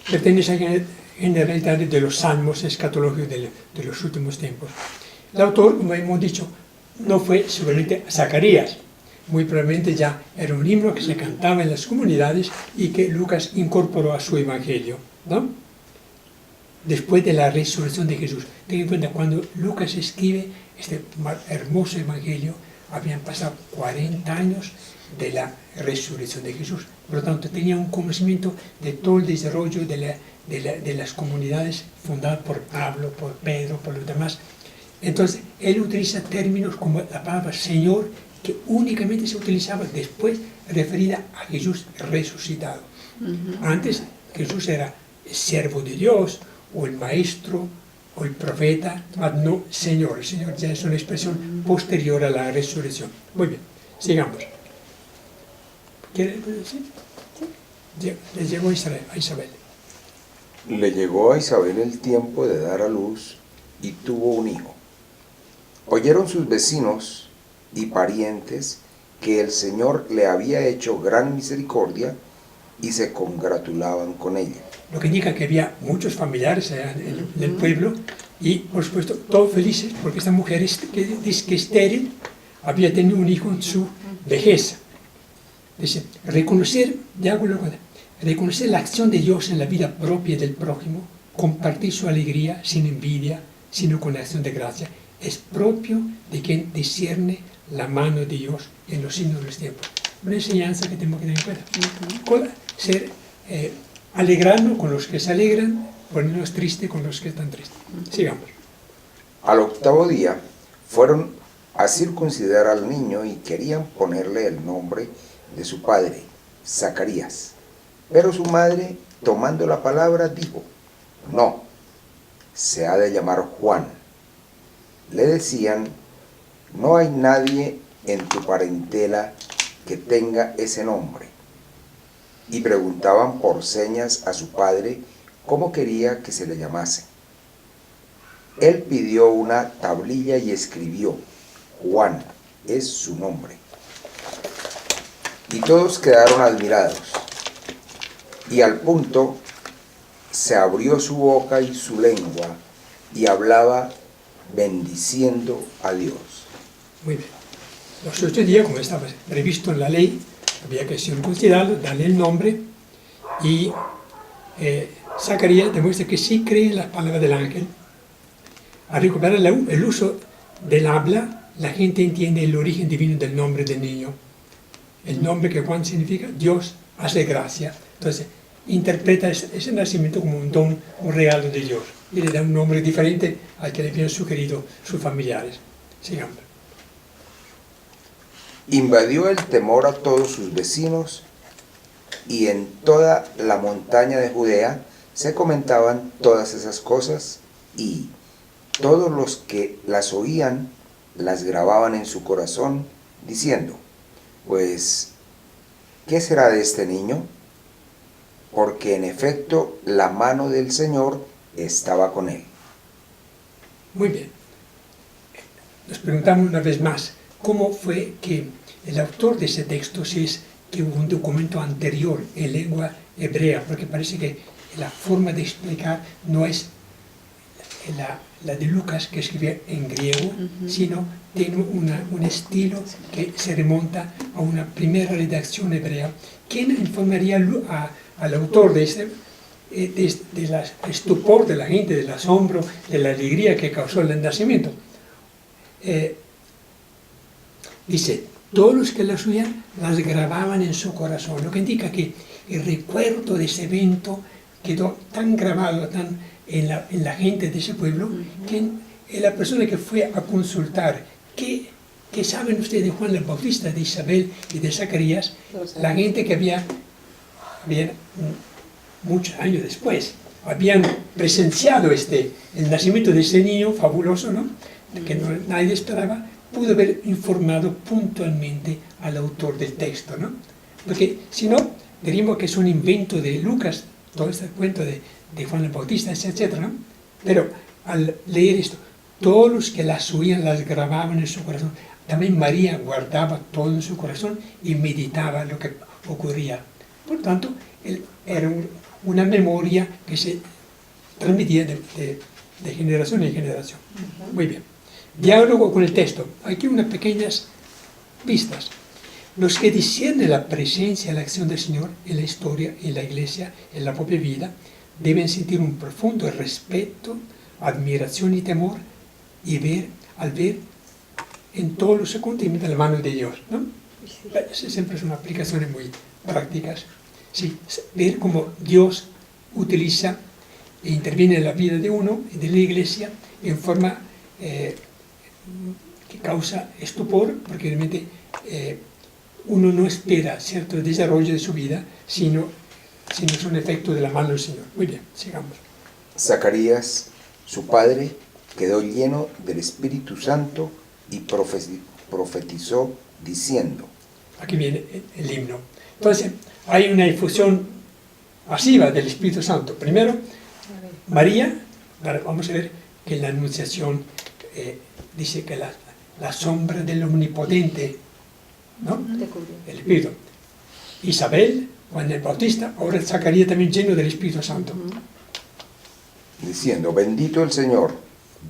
pertenece a la generalidad de los salmos escatológicos de los últimos tiempos. El autor, como hemos dicho, no fue seguramente Zacarías. Muy probablemente ya era un himno que se cantaba en las comunidades y que Lucas incorporó a su evangelio, ¿no? Después de la resurrección de Jesús. Ten en cuenta, cuando Lucas escribe este hermoso evangelio, habían pasado 40 años de la resurrección de Jesús. Por lo tanto, tenía un conocimiento de todo el desarrollo de las comunidades fundadas por Pablo, por Pedro, por los demás. Entonces, él utiliza términos como la palabra Señor, que únicamente se utilizaba después referida a Jesús resucitado. Antes, Jesús era el siervo de Dios, o el maestro, o el profeta, mas no Señor. El Señor ya es una expresión posterior a la resurrección. Muy bien, sigamos. ¿Quiere decir? Sí. Le llegó a Isabel. Le llegó a Isabel el tiempo de dar a luz y tuvo un hijo. Oyeron sus vecinos y parientes que el Señor le había hecho gran misericordia y se congratulaban con ella. Lo que indica que había muchos familiares en el pueblo y, por supuesto, todos felices porque esta mujer que estéril había tenido un hijo en su vejez. Dice, reconocer la acción de Dios en la vida propia del prójimo, compartir su alegría sin envidia, sino con acción de gracia, es propio de quien discierne la mano de Dios en los signos de los tiempos. Una enseñanza que tenemos que tener en cuenta. Alegrarnos con los que se alegran, ponernos tristes con los que están tristes. Sigamos. Al octavo día fueron a circuncidar al niño y querían ponerle el nombre de su padre, Zacarías. Pero su madre, tomando la palabra, dijo: no, se ha de llamar Juan. Le decían: no hay nadie en tu parentela que tenga ese nombre. Y preguntaban por señas a su padre cómo quería que se le llamase. Él pidió una tablilla y escribió: Juan es su nombre. Y todos quedaron admirados. Y al punto se abrió su boca y su lengua y hablaba bendiciendo a Dios. Muy bien. Los 8 días, como estaba previsto en la ley, había que circuncidarlo, darle el nombre, y Zacarías demuestra que sí cree en las palabras del ángel. Al recuperar el uso del habla, la gente entiende el origen divino del nombre del niño. El nombre que Juan significa Dios hace gracia. Entonces, interpreta ese nacimiento como un don, un regalo de Dios, y le da un nombre diferente al que le habían sugerido sus familiares. Sigamos. Invadió el temor a todos sus vecinos, y en toda la montaña de Judea se comentaban todas esas cosas, y todos los que las oían las grababan en su corazón, diciendo: pues, ¿qué será de este niño? Porque en efecto la mano del Señor estaba con él. Muy bien. Nos preguntamos una vez más, ¿cómo fue que el autor de ese texto, si es que hubo un documento anterior en lengua hebrea? Porque parece que la forma de explicar no es la de Lucas, que escribe en griego, sino tiene un estilo que se remonta a una primera redacción hebrea. ¿Quién informaría al autor del estupor de la gente, del asombro, de la alegría que causó el nacimiento? Dice: todos los que las oían las grababan en su corazón, lo que indica que el recuerdo de ese evento quedó tan grabado en la gente de ese pueblo, que la persona que fue a consultar, ¿qué saben ustedes de Juan el Bautista, de Isabel y de Zacarías? La gente que había muchos años después, habían presenciado el nacimiento de ese niño fabuloso, ¿no? Que nadie esperaba, pudo haber informado puntualmente al autor del texto, ¿no? Porque si no, diríamos que es un invento de Lucas, todo este cuento de Juan el Bautista, etc., ¿no? Pero al leer esto, todos los que las oían las grababan en su corazón. También María guardaba todo en su corazón y meditaba lo que ocurría. Por tanto, era una memoria que se transmitía de generación en generación. Muy bien. Diálogo con el texto. Aquí unas pequeñas pistas. Los que disciernen la presencia y la acción del Señor en la historia, en la iglesia, en la propia vida, deben sentir un profundo respeto, admiración y temor, al ver en todos los acontecimientos la mano de Dios, ¿no? Esas siempre son aplicaciones muy prácticas. Sí, ver cómo Dios utiliza e interviene en la vida de uno y de la iglesia en forma que causa estupor, porque realmente uno no espera cierto desarrollo de su vida, sino es un efecto de la mano del Señor. Muy bien, sigamos. Zacarías, su padre, quedó lleno del Espíritu Santo y profetizó diciendo. Aquí viene el himno. Entonces, hay una infusión masiva del Espíritu Santo. Primero, María, vamos a ver que en la Anunciación dice que la sombra del Omnipotente, ¿no? El Espíritu. Isabel, Juan el Bautista, ahora Zacarías también lleno del Espíritu Santo. Diciendo: bendito el Señor,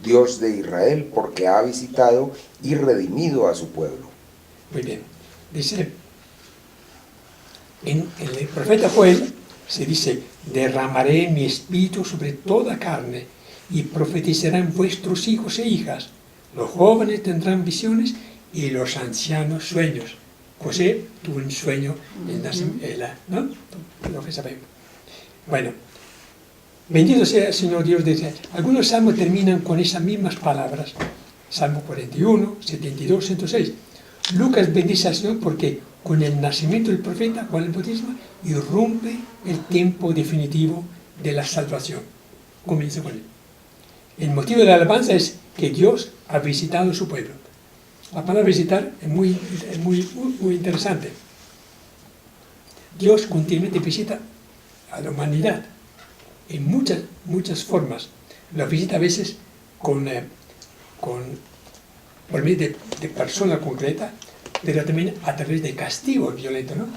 Dios de Israel, porque ha visitado y redimido a su pueblo. Muy bien. Dice, en el profeta Joel se dice: derramaré mi espíritu sobre toda carne y profetizarán vuestros hijos e hijas. Los jóvenes tendrán visiones y los ancianos sueños. José tuvo un sueño, ¿no? Lo que sabemos. Bueno, bendito sea el Señor Dios. Dice, algunos salmos terminan con esas mismas palabras. Salmo 41, 72, 106. Lucas bendice al Señor porque con el nacimiento del profeta, con el bautismo, irrumpe el tiempo definitivo de la salvación. Comienza con él. El motivo de la alabanza es que Dios ha visitado su pueblo. La palabra visitar es muy interesante. Dios continuamente visita a la humanidad en muchas formas. La visita a veces por medio de persona concreta, pero también a través de castigo violento, ¿no?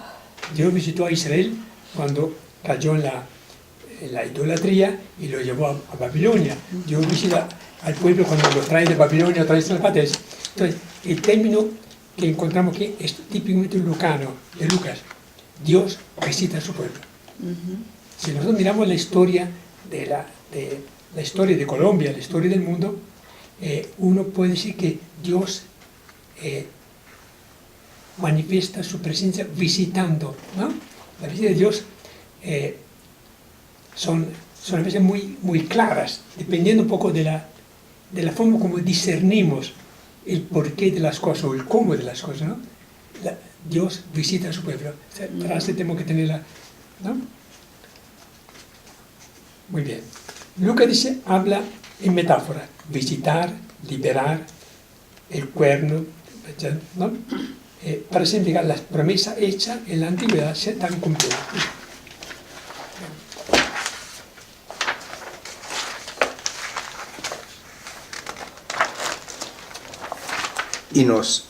Dios visitó a Israel cuando cayó en la idolatría y lo llevó a Babilonia. Dios visita al pueblo cuando lo trae de Babilonia, trae las batallas. Entonces, el término que encontramos aquí es típicamente lucano, de Lucas. Dios visita a su pueblo. Si nosotros miramos la historia la historia de Colombia, la historia del mundo, uno puede decir que Dios manifiesta su presencia visitando, ¿no? La visita de Dios son a veces muy claras, dependiendo un poco de la forma como discernimos el porqué de las cosas o el cómo de las cosas, ¿no? Dios visita a su pueblo. O sea, para eso tenemos que tenerla, ¿no? Muy bien. Lucas dice, habla en metáfora, visitar, liberar, el cuerno, ¿no? Para significar las promesas hechas en la antigüedad se están cumplidas. Y nos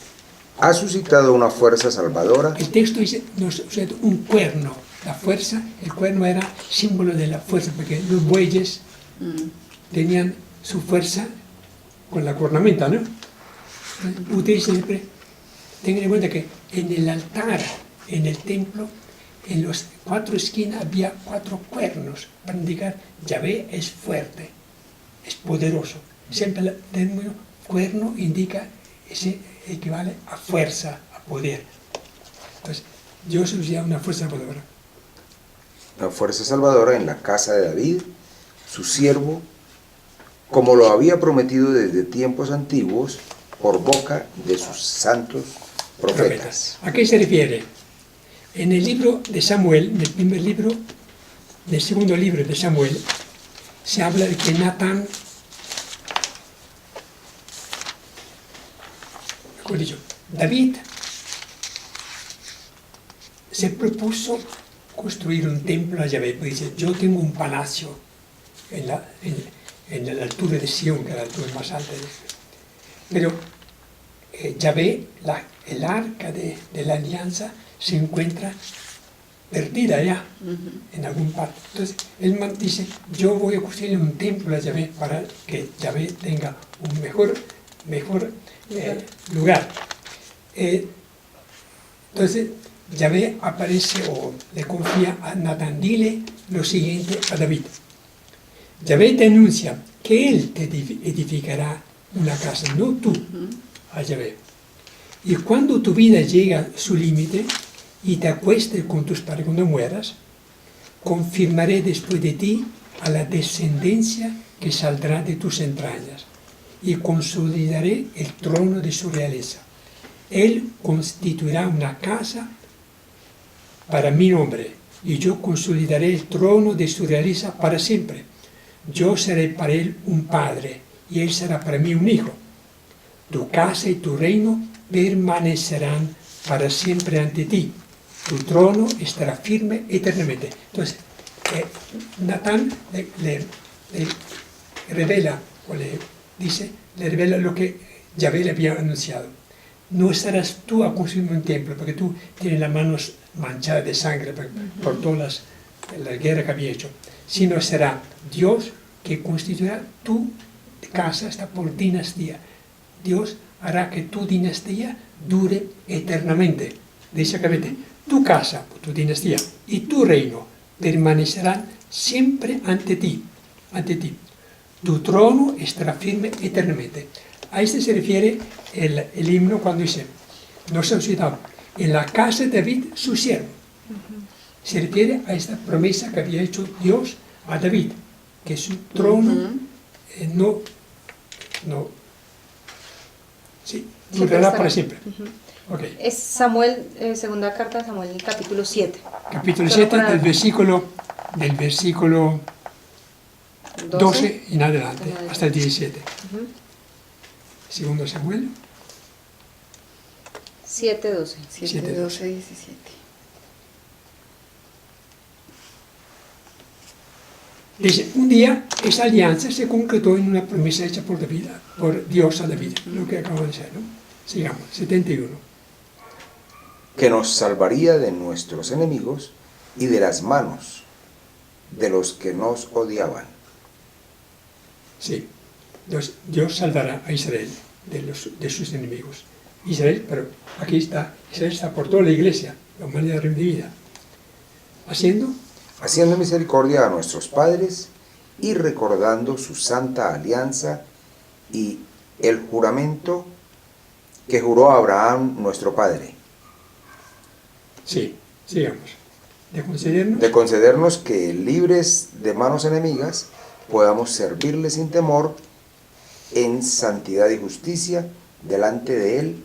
ha suscitado una fuerza salvadora. El texto dice, un cuerno. La fuerza, el cuerno era símbolo de la fuerza, porque los bueyes tenían su fuerza con la cornamenta, ¿no? Ustedes siempre tengan en cuenta que en el altar, en el templo, en las 4 esquinas había 4 cuernos para indicar Yahvé es fuerte, es poderoso. Siempre el término cuerno indica, ese equivale a fuerza, a poder. Entonces, Dios usa una fuerza salvadora. La fuerza salvadora en la casa de David, su siervo, como lo había prometido desde tiempos antiguos por boca de sus santos profetas. ¿A qué se refiere? En el libro de Samuel, en el primer libro, del segundo libro de Samuel, se habla de que Natán, mejor dicho, David se propuso construir un templo a Yahvé, porque dice, yo tengo un palacio en la altura de Sion, que es la altura más alta de Israel. Pero Yahvé, el arca de la alianza, se encuentra perdida ya, en algún parte. Entonces, él dice, yo voy a construir un templo a Yahvé para que Yahvé tenga un mejor lugar. Entonces, Yahvé aparece o le confía a Natán, dile lo siguiente a David. Yahvé te anuncia que él te edificará una casa, no tú, a Yahvé. Y cuando tu vida llega a su límite y te acuestes con tus padres cuando mueras, confirmaré después de ti a la descendencia que saldrá de tus entrañas y consolidaré el trono de su realeza. Él constituirá una casa para mi nombre, y yo consolidaré el trono de su realeza para siempre. Yo seré para él un padre, y él será para mí un hijo. Tu casa y tu reino permanecerán para siempre ante ti. Tu trono estará firme eternamente. Entonces, Natán le revela, o le revela lo que Yahvé le había anunciado. No estarás tú a construir un templo, porque tú tienes las manos manchadas de sangre por todas las guerras que había hecho, sino será Dios que constituirá tu casa hasta por dinastía. Dios hará que tu dinastía dure eternamente. Dice claramente, tu casa, tu dinastía y tu reino permanecerán siempre ante ti. Tu trono estará firme eternamente. A este se refiere el himno cuando dice, no se ha citado, en la casa de David, su siervo. Se refiere a esta promesa que había hecho Dios a David, que su trono no Sí, Siempre durará estará. para siempre. Ok. Es Samuel, segunda carta de Samuel, el capítulo 7. Capítulo Solo 7 para- del versículo 12 en adelante, En adelante. hasta el 17. Segundo Samuel. 7:12. 7, 12, 17. Dice, un día esa alianza se concretó en una promesa hecha por David, por Dios a David, lo que acabo de decir, ¿no? Sigamos, 71. Que nos salvaría de nuestros enemigos y de las manos de los que nos odiaban. Sí, Dios salvará a Israel de sus enemigos. Israel, pero aquí está, Israel está por toda la iglesia, la humanidad redimida, haciendo misericordia a nuestros padres y recordando su santa alianza y el juramento que juró a Abraham nuestro padre, sí, sigamos, de de concedernos que, libres de manos enemigas, podamos servirle sin temor, en santidad y justicia, delante de Él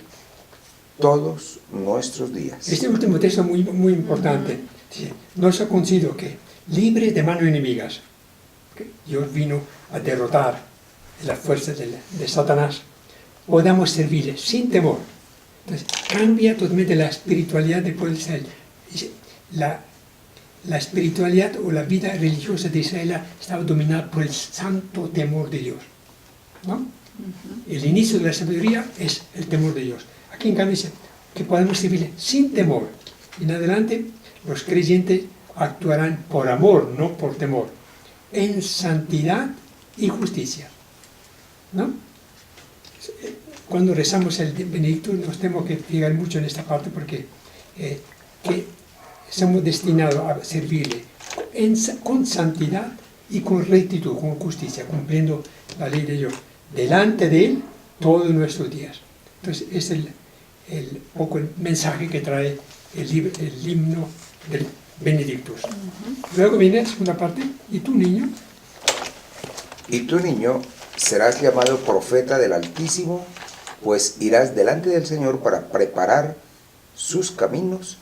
todos nuestros días. Este último texto es muy, muy importante. Dice, nos ha concedido que, libres de manos enemigas, que Dios vino a derrotar las fuerzas de Satanás, podamos servirle sin temor. Entonces, cambia totalmente la espiritualidad del pueblo de Israel. Dice, la espiritualidad o la vida religiosa de Israel estaba dominada por el santo temor de Dios, ¿no? El inicio de la sabiduría es el temor de Dios. Aquí en cambio dice que podemos servirle sin temor. Y en adelante los creyentes actuarán por amor, no por temor, en santidad y justicia, ¿no? Cuando rezamos el Benedictus nos tenemos que fijar mucho en esta parte porque que somos destinados a servirle con santidad y con rectitud, con justicia, cumpliendo la ley de Dios, delante de Él todos nuestros días. Entonces es poco el mensaje que trae el himno del Benedictus. Luego viene la segunda parte, y tú, niño, serás llamado profeta del Altísimo, pues irás delante del Señor para preparar sus caminos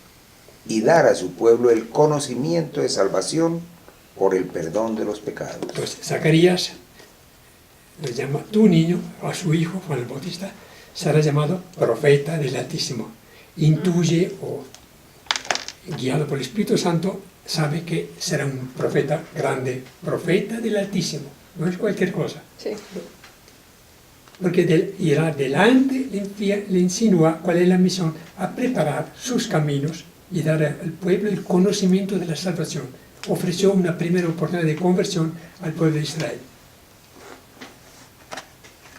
y dar a su pueblo el conocimiento de salvación por el perdón de los pecados. Entonces Zacarías lo llama tu niño, a su hijo Juan el Bautista, será llamado profeta del Altísimo. Intuye o guiado por el Espíritu Santo, sabe que será un profeta grande, profeta del Altísimo, no es cualquier cosa. Sí. Porque irá delante, le insinúa cuál es la misión, a preparar sus caminos y dar al pueblo el conocimiento de la salvación. Ofreció una primera oportunidad de conversión al pueblo de Israel.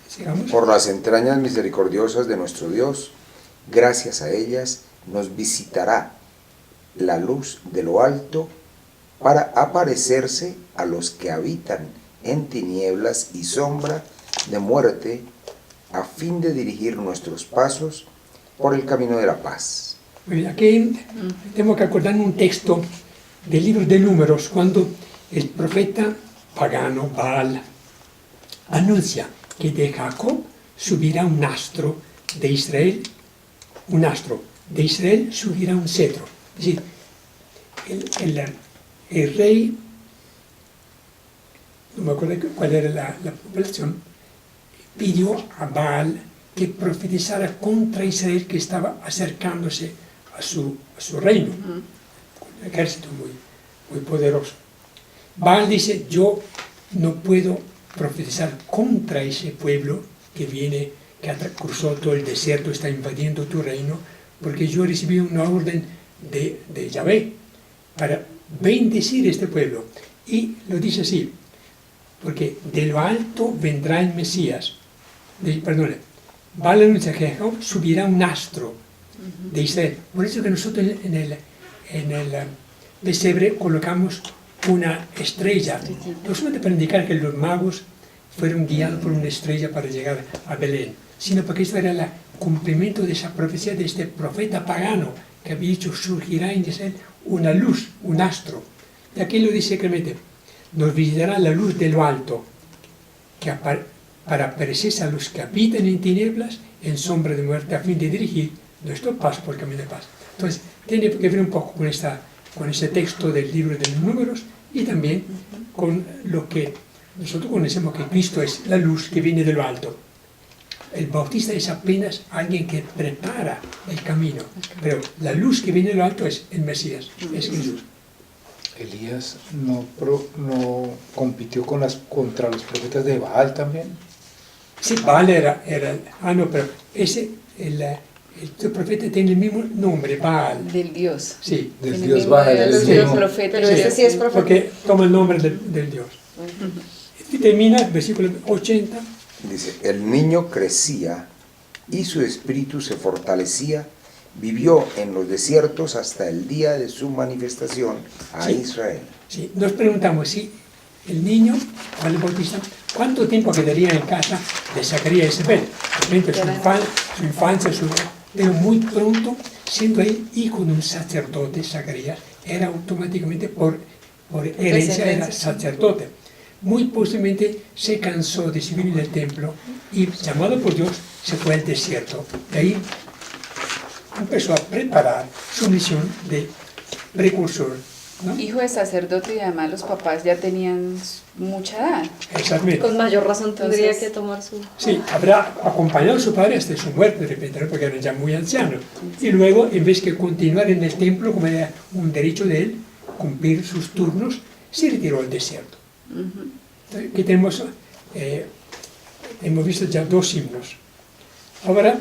Sigamos. Por las entrañas misericordiosas de nuestro Dios, gracias a ellas nos visitará la luz de lo alto para aparecerse a los que habitan en tinieblas y sombra de muerte, a fin de dirigir nuestros pasos por el camino de la paz. Aquí tengo que acordar un texto del libro de Números, cuando el profeta pagano Baal anuncia que de Jacob subirá un astro de Israel, subirá un cetro. Es decir, el rey, no me acuerdo cuál era la población, pidió a Baal que profetizara contra Israel, que estaba acercándose a su reino, con un ejército muy poderoso. Baal dice, yo no puedo profetizar contra ese pueblo que viene, que cruzó todo el desierto, está invadiendo tu reino, porque yo recibí una orden de Yahvé para bendecir este pueblo. Y lo dice así, porque de lo alto vendrá el Mesías. Baal anuncia que Jacob subirá un astro de Israel. Por eso que nosotros en el pesebre colocamos una estrella, no solamente para indicar que los magos fueron guiados por una estrella para llegar a Belén, sino porque esto era el cumplimiento de esa profecía de este profeta pagano que había dicho, surgirá en Israel una luz, un astro. Y aquí lo dice claramente, nos visitará la luz de lo alto, para parecerse a los que habitan en tinieblas, en sombra de muerte, a fin de dirigir nuestro paso por el camino de paz. Entonces, tiene que ver un poco con ese texto del libro de los Números y también con lo que nosotros conocemos, que Cristo es la luz que viene de lo alto. El bautista es apenas alguien que prepara el camino, pero la luz que viene de lo alto es el Mesías, es Jesús. Elías no compitió contra los profetas de Baal también. Sí, Baal era no, pero el profeta tiene el mismo nombre, Baal. Del Dios. Sí, Del Tiene Dios mismo Baal. de los es dios mismo. profetas. Pero ese sí es profeta. porque toma el nombre del Dios. Y termina el versículo 80. Dice, el niño crecía y su espíritu se fortalecía, vivió en los desiertos hasta el día de su manifestación a Sí. Israel. Sí, nos preguntamos si el niño, Juan el Bautista, ¿cuánto tiempo quedaría en casa de Zacarías y Isabel? Realmente su infancia, pero muy pronto, siendo él hijo de un sacerdote, Zacarías, era automáticamente por herencia, era sacerdote. Muy posiblemente se cansó de servir en el templo y, llamado por Dios, se fue al desierto. De ahí empezó a preparar su misión de precursor, ¿no? Hijo de sacerdote y además los papás ya tenían mucha edad. Exactamente. Con mayor razón tendría Entonces, que tomar su... Sí, habrá acompañado a su padre hasta su muerte de repente, ¿no? Porque era ya muy anciano. Y luego, en vez de continuar en el templo, como era un derecho de él, cumplir sus turnos, se retiró al desierto. Entonces, aquí tenemos, hemos visto ya 2 himnos. Ahora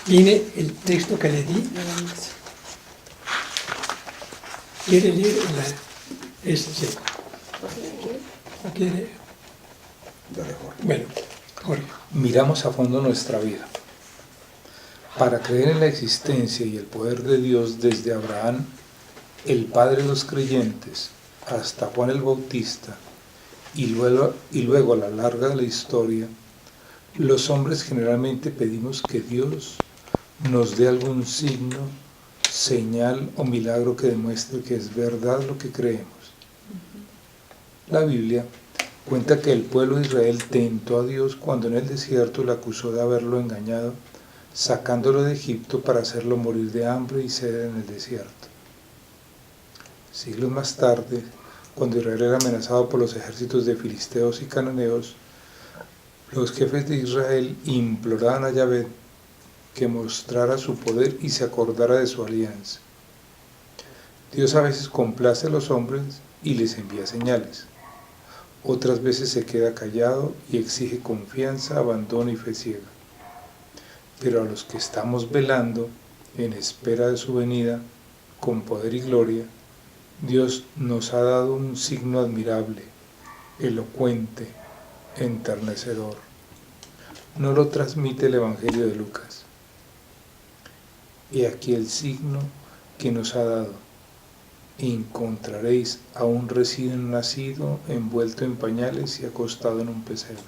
viene el texto que le di. ¿Quiere leer ese? Sí. ¿O quiere? Dale, Jorge. Bueno, Jorge. Miramos a fondo nuestra vida. Para creer en la existencia y el poder de Dios desde Abraham, el padre de los creyentes, hasta Juan el Bautista, y luego a la larga de la historia, los hombres generalmente pedimos que Dios nos dé algún signo, señal o milagro que demuestre que es verdad lo que creemos. La Biblia cuenta que el pueblo de Israel tentó a Dios cuando en el desierto le acusó de haberlo engañado, sacándolo de Egipto para hacerlo morir de hambre y sed en el desierto. Siglos más tarde, cuando Israel era amenazado por los ejércitos de filisteos y cananeos, los jefes de Israel imploraban a Yahvé que mostrara su poder y se acordara de su alianza. Dios a veces complace a los hombres y les envía señales. Otras veces se queda callado y exige confianza, abandono y fe ciega. Pero a los que estamos velando, en espera de su venida, con poder y gloria, Dios nos ha dado un signo admirable, elocuente, enternecedor. No lo transmite el Evangelio de Lucas. He aquí el signo que nos ha dado. Encontraréis a un recién nacido envuelto en pañales y acostado en un pesebre.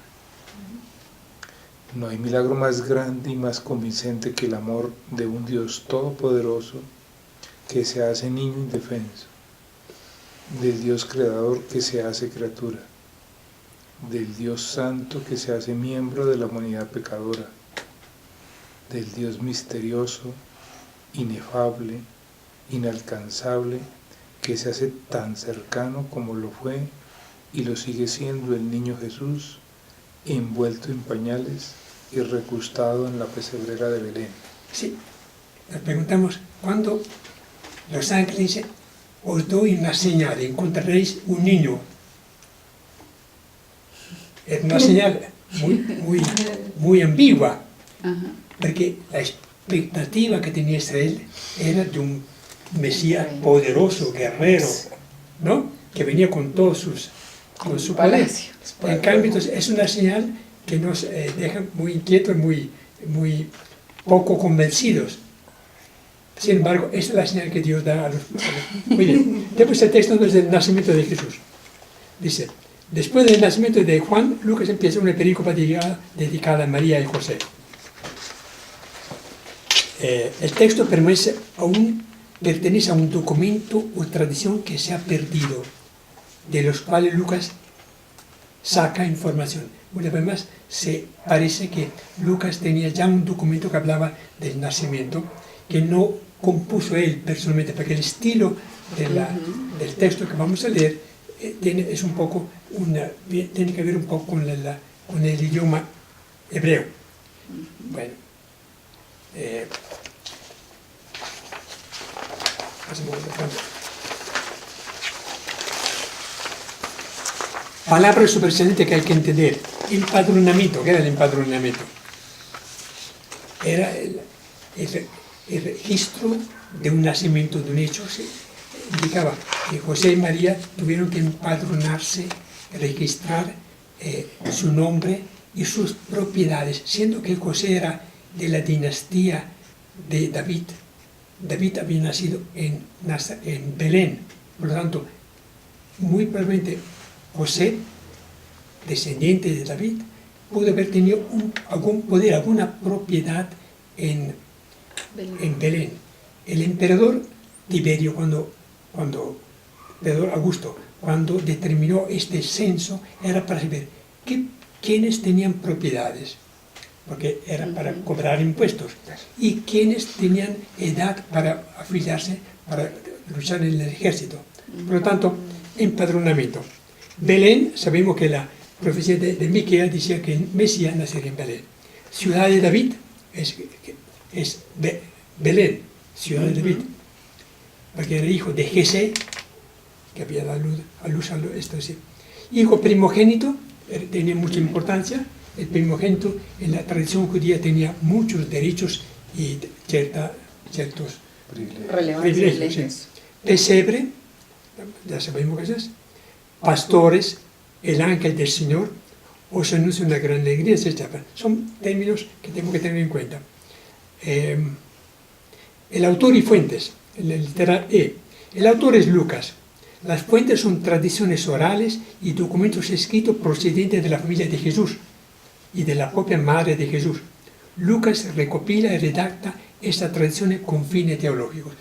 No hay milagro más grande y más convincente que el amor de un Dios todopoderoso que se hace niño indefenso, del Dios creador que se hace criatura, del Dios santo que se hace miembro de la humanidad pecadora, del Dios misterioso, inefable, inalcanzable, que se hace tan cercano como lo fue y lo sigue siendo el niño Jesús, envuelto en pañales y recostado en la pesebrera de Belén. Sí, nos preguntamos, ¿cuándo los ángeles dicen, os doy una señal, encontraréis un niño? Es una señal muy ambigua, porque la expectativa que tenía Israel era de un Mesías poderoso, guerrero, ¿no? Que venía con todos con su poder. En cambio, entonces, es una señal que nos deja muy inquietos, muy poco convencidos. Sin embargo, esta es la señal que Dios da a los pueblos. Muy bien, tenemos el texto desde el nacimiento de Jesús. Dice, después del nacimiento de Juan, Lucas empieza una película dedicada a María y José. El texto pertenece a un documento o tradición que se ha perdido, de los cuales Lucas saca información. Una vez más, se parece que Lucas tenía ya un documento que hablaba del nacimiento, que no compuso él personalmente, porque el estilo del texto que vamos a leer tiene que ver un poco con el idioma hebreo. Bueno, palabra superexcelente que hay que entender. Empadronamiento. ¿Qué era el empadronamiento? Era el registro de un nacimiento, de un hecho. Se indicaba que José y María tuvieron que empadronarse, registrar su nombre y sus propiedades, siendo que José era de la dinastía de David. David había nacido en Belén, por lo tanto, muy probablemente José, descendiente de David, pudo haber tenido algún poder, alguna propiedad en Belén. El emperador Tiberio, emperador Augusto, cuando determinó este censo, era para saber quiénes tenían propiedades, porque era para cobrar impuestos, y quiénes tenían edad para afiliarse, para luchar en el ejército. Por lo tanto, empadronamiento. Belén, sabemos que la profecía de Miqueas decía que el Mesías nacería en Belén. Ciudad de David es Belén, ciudad de David, porque era hijo de Jesé, que había dado a luz a esto. Hijo primogénito, tenía mucha importancia. El primogénito en la tradición judía tenía muchos derechos y ciertos privilegios. Sí. Pesebre, ya sabemos qué es. Pastores, el ángel del Señor, os anuncia una gran alegría, etc. Son términos que tenemos que tener en cuenta. El autor y fuentes, en el literal E. El autor es Lucas. Las fuentes son tradiciones orales y documentos escritos procedentes de la familia de Jesús y de la propia madre de Jesús. Lucas recopila y redacta estas tradiciones con fines teológicos.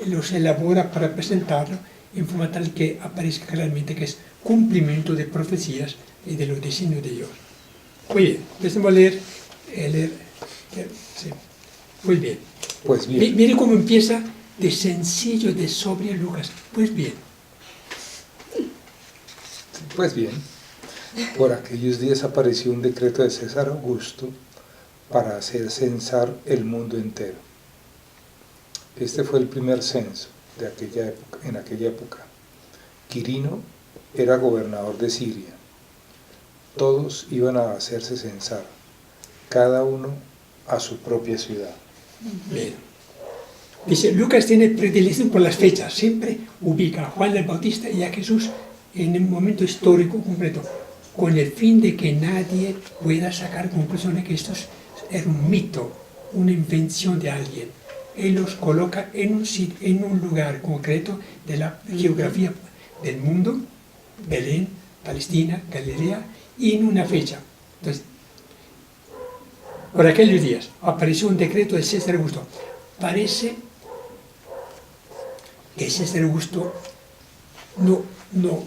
Los elabora para presentarlo en forma tal que aparezca claramente que es cumplimiento de profecías y de los designios de Dios. Muy bien, empecemos a leer. Sí. Muy bien. Pues bien. Mire cómo empieza de sencillo, de sobrio Lucas. Pues bien. Pues bien. Por aquellos días apareció un decreto de César Augusto para hacer censar el mundo entero. Este fue el primer censo en aquella época. Quirino era gobernador de Siria. Todos iban a hacerse censar, cada uno a su propia ciudad. Bien. Dice, Lucas tiene predilección por las fechas, siempre ubica a Juan el Bautista y a Jesús en un momento histórico concreto, con el fin de que nadie pueda sacar conclusiones que esto era un mito, una invención de alguien. Él los coloca en un lugar concreto de la geografía del mundo, Belén, Palestina, Galilea, y en una fecha. Entonces, por aquellos días apareció un decreto de César Augusto. Parece que César Augusto no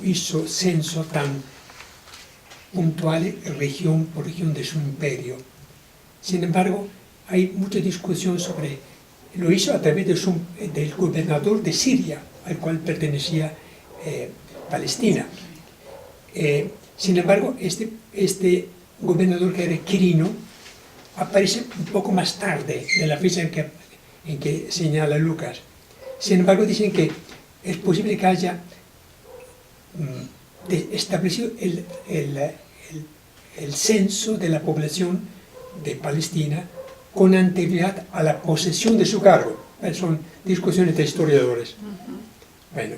hizo censo tan puntual región por región de su imperio. Sin embargo, hay mucha discusión sobre, lo hizo a través del gobernador de Siria, al cual pertenecía Palestina. Sin embargo, este gobernador, que era Quirino, aparece un poco más tarde de la fecha en que señala Lucas. Sin embargo, dicen que es posible que haya establecido el censo de la población de Palestina con anterioridad a la posesión de su cargo. Son discusiones de historiadores. Bueno,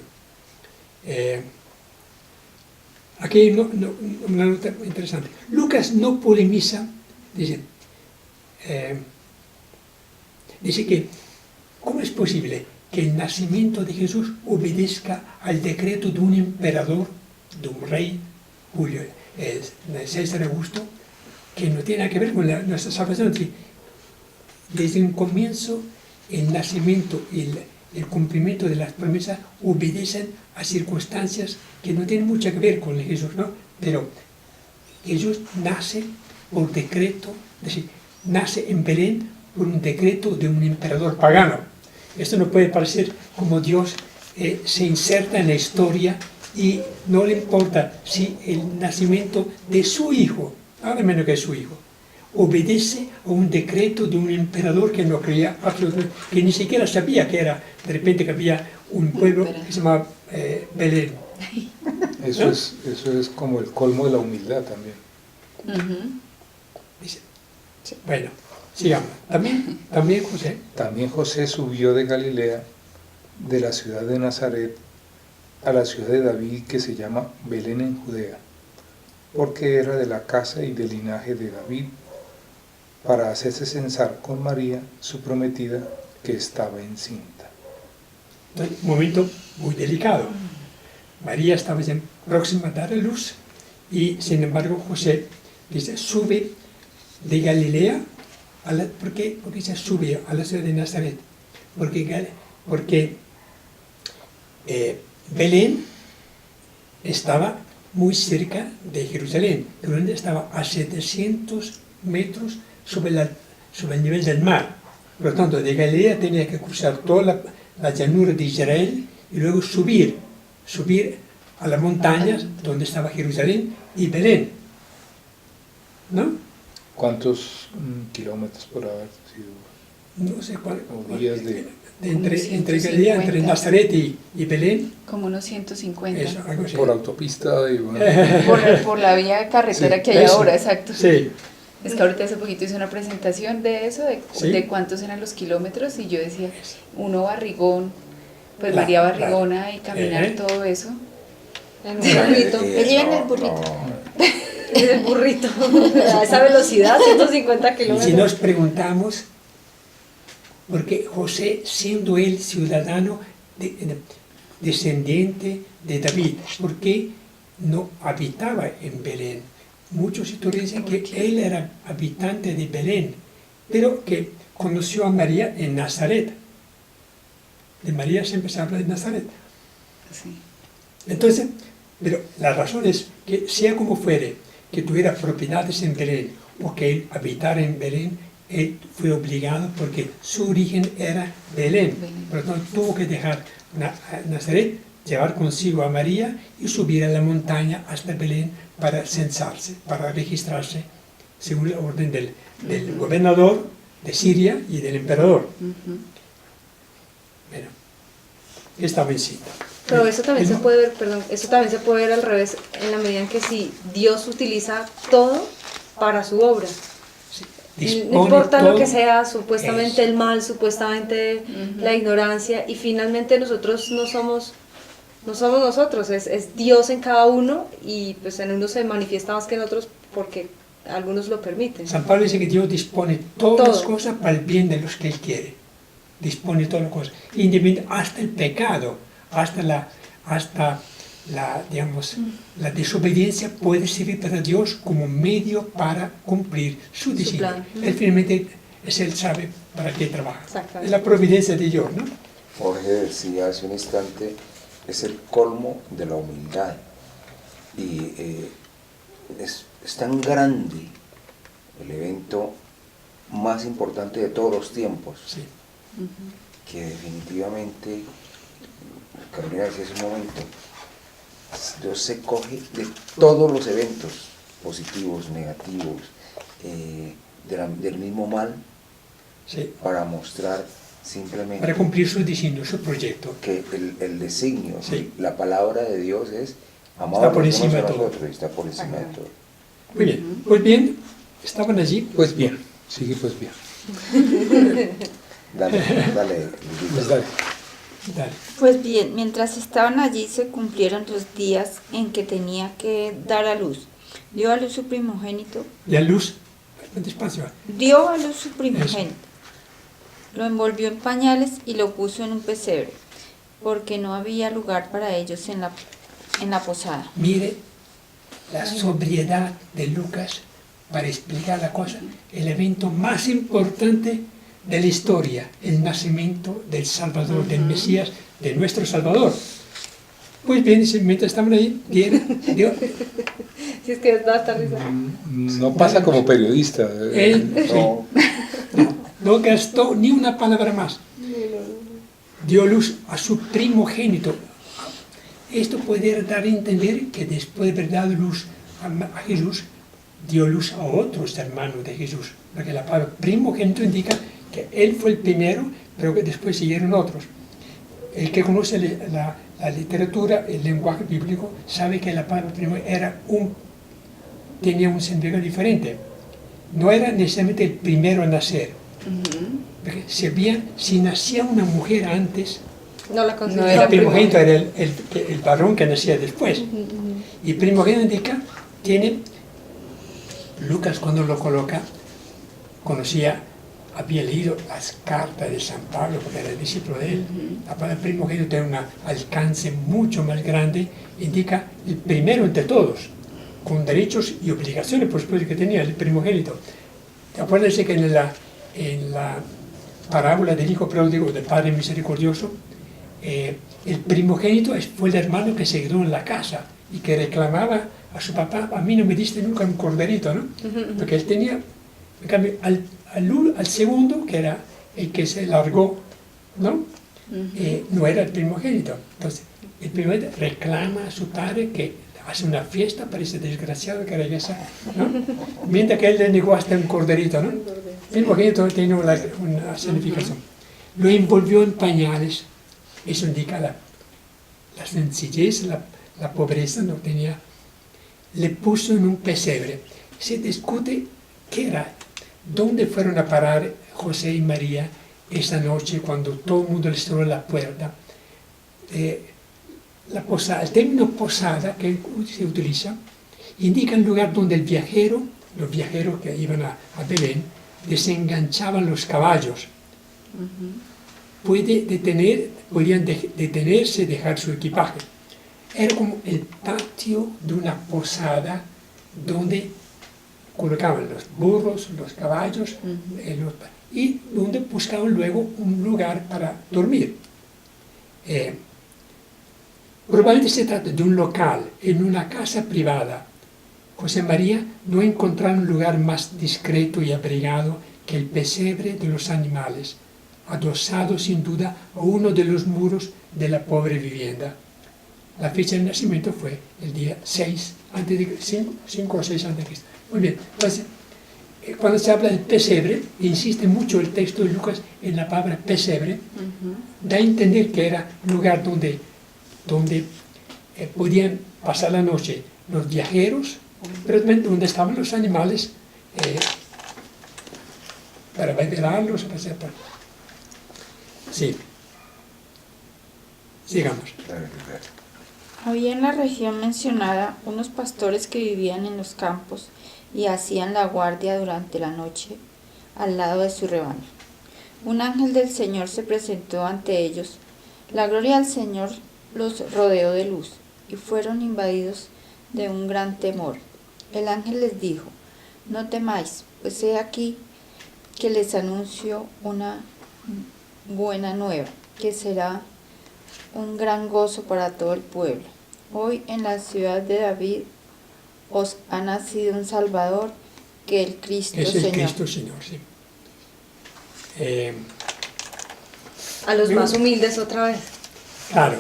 aquí hay una nota interesante. Lucas no polemiza, dice que ¿cómo es posible que el nacimiento de Jesús obedezca al decreto de un emperador, de un rey, César Augusto, que no tiene nada que ver con nuestra salvación? Desde un comienzo, el nacimiento y el cumplimiento de las promesas obedecen a circunstancias que no tienen mucho que ver con Jesús, ¿no? Pero Jesús nace por decreto, es decir, nace en Belén por un decreto de un emperador pagano. Esto no puede parecer como Dios se inserta en la historia y no le importa si el nacimiento de su hijo, nada menos que su hijo, obedece a un decreto de un emperador que no creía absolutamente, que ni siquiera sabía que era, de repente que había un pueblo que se llamaba Belén. Eso es como el colmo de la humildad también. Dice, bueno, sigamos. También José. También José subió de Galilea, de la ciudad de Nazaret, a la ciudad de David que se llama Belén en Judea, porque era de la casa y del linaje de David, para hacerse censar con María, su prometida, que estaba encinta. Entonces, un momento muy delicado. María estaba ya próxima a dar a luz y, sin embargo, José dice, sube de Galilea, ¿por qué se sube a la ciudad de Nazaret? Porque Belén estaba muy cerca de Jerusalén. Jerusalén estaba a 700 metros sobre el nivel del mar. Por lo tanto, de Galilea tenía que cruzar toda la llanura de Israel y luego subir a las montañas donde estaba Jerusalén y Belén. ¿No? ¿Cuántos kilómetros por haber sido? No sé cuál. O días Entre Galilea, entre Nazaret y Belén. Como unos 150. Eso, algo así. Por autopista y bueno. Por la vía de carretera Sí, que hay eso. ahora, exacto. Sí. Es que ahorita hace poquito hice una presentación de eso, Sí. de cuántos eran los kilómetros, y yo decía, uno barrigón, pues Claro, María barrigona, y caminar ¿Eh? todo eso. En un burrito. Ella en el burrito. En el burrito. A esa velocidad, 150 Y si kilómetros. nos preguntamos, porque José, siendo él ciudadano descendiente de David, ¿por qué no habitaba en Belén? Muchos historiadores dicen que él era habitante de Belén, pero que conoció a María en Nazaret. De María siempre se habla de Nazaret. Sí. Entonces, pero la razón es que sea como fuere, que tuviera propiedades en Belén o que él habitara en Belén, él fue obligado porque su origen era Belén. Por lo tanto, tuvo que dejar Nazaret, llevar consigo a María y subir a la montaña hasta Belén para censarse, para registrarse según la orden del gobernador de Siria y del emperador. Bueno, estaba encinta. Pero eso también se puede ver, perdón, eso también se puede ver al revés, en la medida en que si Dios utiliza todo para su obra. No importa lo que sea, supuestamente el mal, supuestamente la ignorancia, y finalmente nosotros no somos nosotros, es Dios en cada uno, y pues en unos se manifiesta más que en otros porque algunos lo permiten. San Pablo dice que Dios dispone todas las cosas para el bien de los que Él quiere. Dispone todas las cosas, hasta el pecado, hasta la desobediencia puede servir para Dios como medio para cumplir su designio. plan. Él finalmente Él sabe para qué trabaja. Exactamente. Es la providencia de Dios, ¿no? Jorge decía hace un instante, es el colmo de la humildad. Y es tan grande el evento más importante de todos los tiempos, Sí. que definitivamente, Carolina decía hace un momento, Dios se coge de todos los eventos positivos, negativos, del mismo mal, Sí. para mostrar simplemente Para cumplir su designio, su proyecto. que el designio, Sí. la palabra de Dios es amado Está a por los unos encima a de todo. nosotros, y está por encima de todo. Muy bien. Pues bien, estaban allí. Pues bien, sigue pues bien. Dale, Pues dale. Dale. Pues bien, mientras estaban allí se cumplieron los días en que tenía que dar a luz. Dio a luz su primogénito. Y a luz, despacio. Dio a luz su primogénito. Lo envolvió en pañales y lo puso en un pesebre, porque no había lugar para ellos en la posada. Mire la sobriedad de Lucas para explicar la cosa. El evento más importante de la historia, el nacimiento del Salvador, del Mesías, de nuestro Salvador. Pues bien, mientras estaban ahí, vieron, Dios, Si es que da esta risa. No pasa como periodista. él No, no gastó ni una palabra más. Dio luz a su primogénito. Esto puede dar a entender que después de haber dado luz a Jesús, dio luz a otros hermanos de Jesús. Porque la palabra primogénito indica que él fue el primero, pero que después siguieron otros. El que conoce la literatura, el lenguaje bíblico, sabe que la palabra primero tenía un significado diferente. No era necesariamente el primero a nacer. Porque si nacía una mujer antes, No la el considero. primogénito era el varón que nacía después. Y primogénito indica, Lucas cuando lo coloca, había leído las cartas de San Pablo, porque era discípulo de él. La palabra primogénito tiene un alcance mucho más grande, indica el primero entre todos, con derechos y obligaciones, por supuesto, que tenía el primogénito. Acuérdense que en la parábola del hijo pródigo, del padre misericordioso, el primogénito fue el hermano que se quedó en la casa y que reclamaba a su papá: a mí no me diste nunca un corderito, ¿no? Porque él tenía, en cambio, al segundo, que era el que se largó, ¿no? No era el primogénito. Entonces, el primogénito reclama a su padre, que hace una fiesta para ese desgraciado que regresa, ¿no? Mientras que él le negó hasta un corderito, ¿no? El primogénito tiene una significación. Lo envolvió en pañales. Eso indica la sencillez, la pobreza, no tenía. Le puso en un pesebre. Se discute qué era, dónde fueron a parar José y María esa noche cuando todo el mundo les cerró la puerta. El término posada que se utiliza indica el lugar donde los viajeros que iban a Belén, desenganchaban los caballos. Podían detenerse, dejar su equipaje. Era como el patio de una posada donde colocaban los burros, los caballos, y donde buscaban luego un lugar para dormir. Probablemente se trata de un local, en una casa privada. José María no encontraron un lugar más discreto y abrigado que el pesebre de los animales, adosado sin duda a uno de los muros de la pobre vivienda. La fecha de nacimiento fue el día 5 o 6 a.C. Muy bien, entonces, cuando se habla del pesebre, insiste mucho el texto de Lucas en la palabra pesebre, da a entender que era un lugar donde podían pasar la noche los viajeros, pero también donde estaban los animales para velarlos, para... Sí. Sigamos. Había en la región mencionada unos pastores que vivían en los campos y hacían la guardia durante la noche al lado de su rebaño. Un ángel del Señor se presentó ante ellos. La gloria del Señor los rodeó de luz y fueron invadidos de un gran temor. El ángel les dijo: no temáis, pues he aquí que les anuncio una buena nueva, que será un gran gozo para todo el pueblo. Hoy en la ciudad de David os ha nacido un Salvador, que el Cristo es el Señor. Cristo Señor, sí. A los más humildes otra vez. Claro,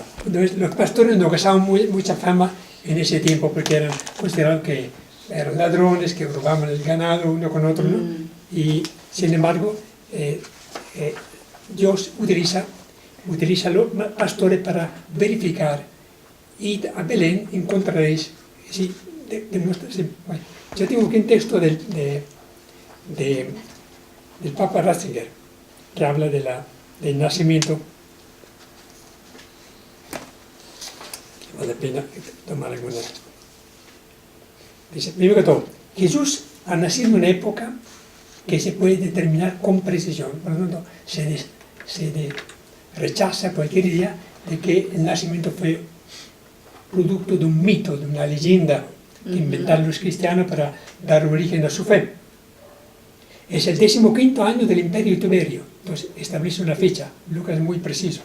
los pastores no gozaban mucha fama en ese tiempo porque eran considerados que eran ladrones, que robaban el ganado uno con otro, ¿no? Y sin embargo, Dios utiliza los pastores para verificar. Y a Belén encontraréis, sí, bueno, yo tengo aquí un texto del Papa Ratzinger que habla del nacimiento. Vale la pena tomar algunas. Dice, primero que todo, Jesús ha nacido en una época que se puede determinar con precisión. Por lo tanto, se rechaza cualquier idea de que el nacimiento fue producto de un mito, de una leyenda que inventaron los cristianos para dar origen a su fe. Es el 15º año del Imperio Tiberio. Entonces establece una fecha. Lucas es muy preciso.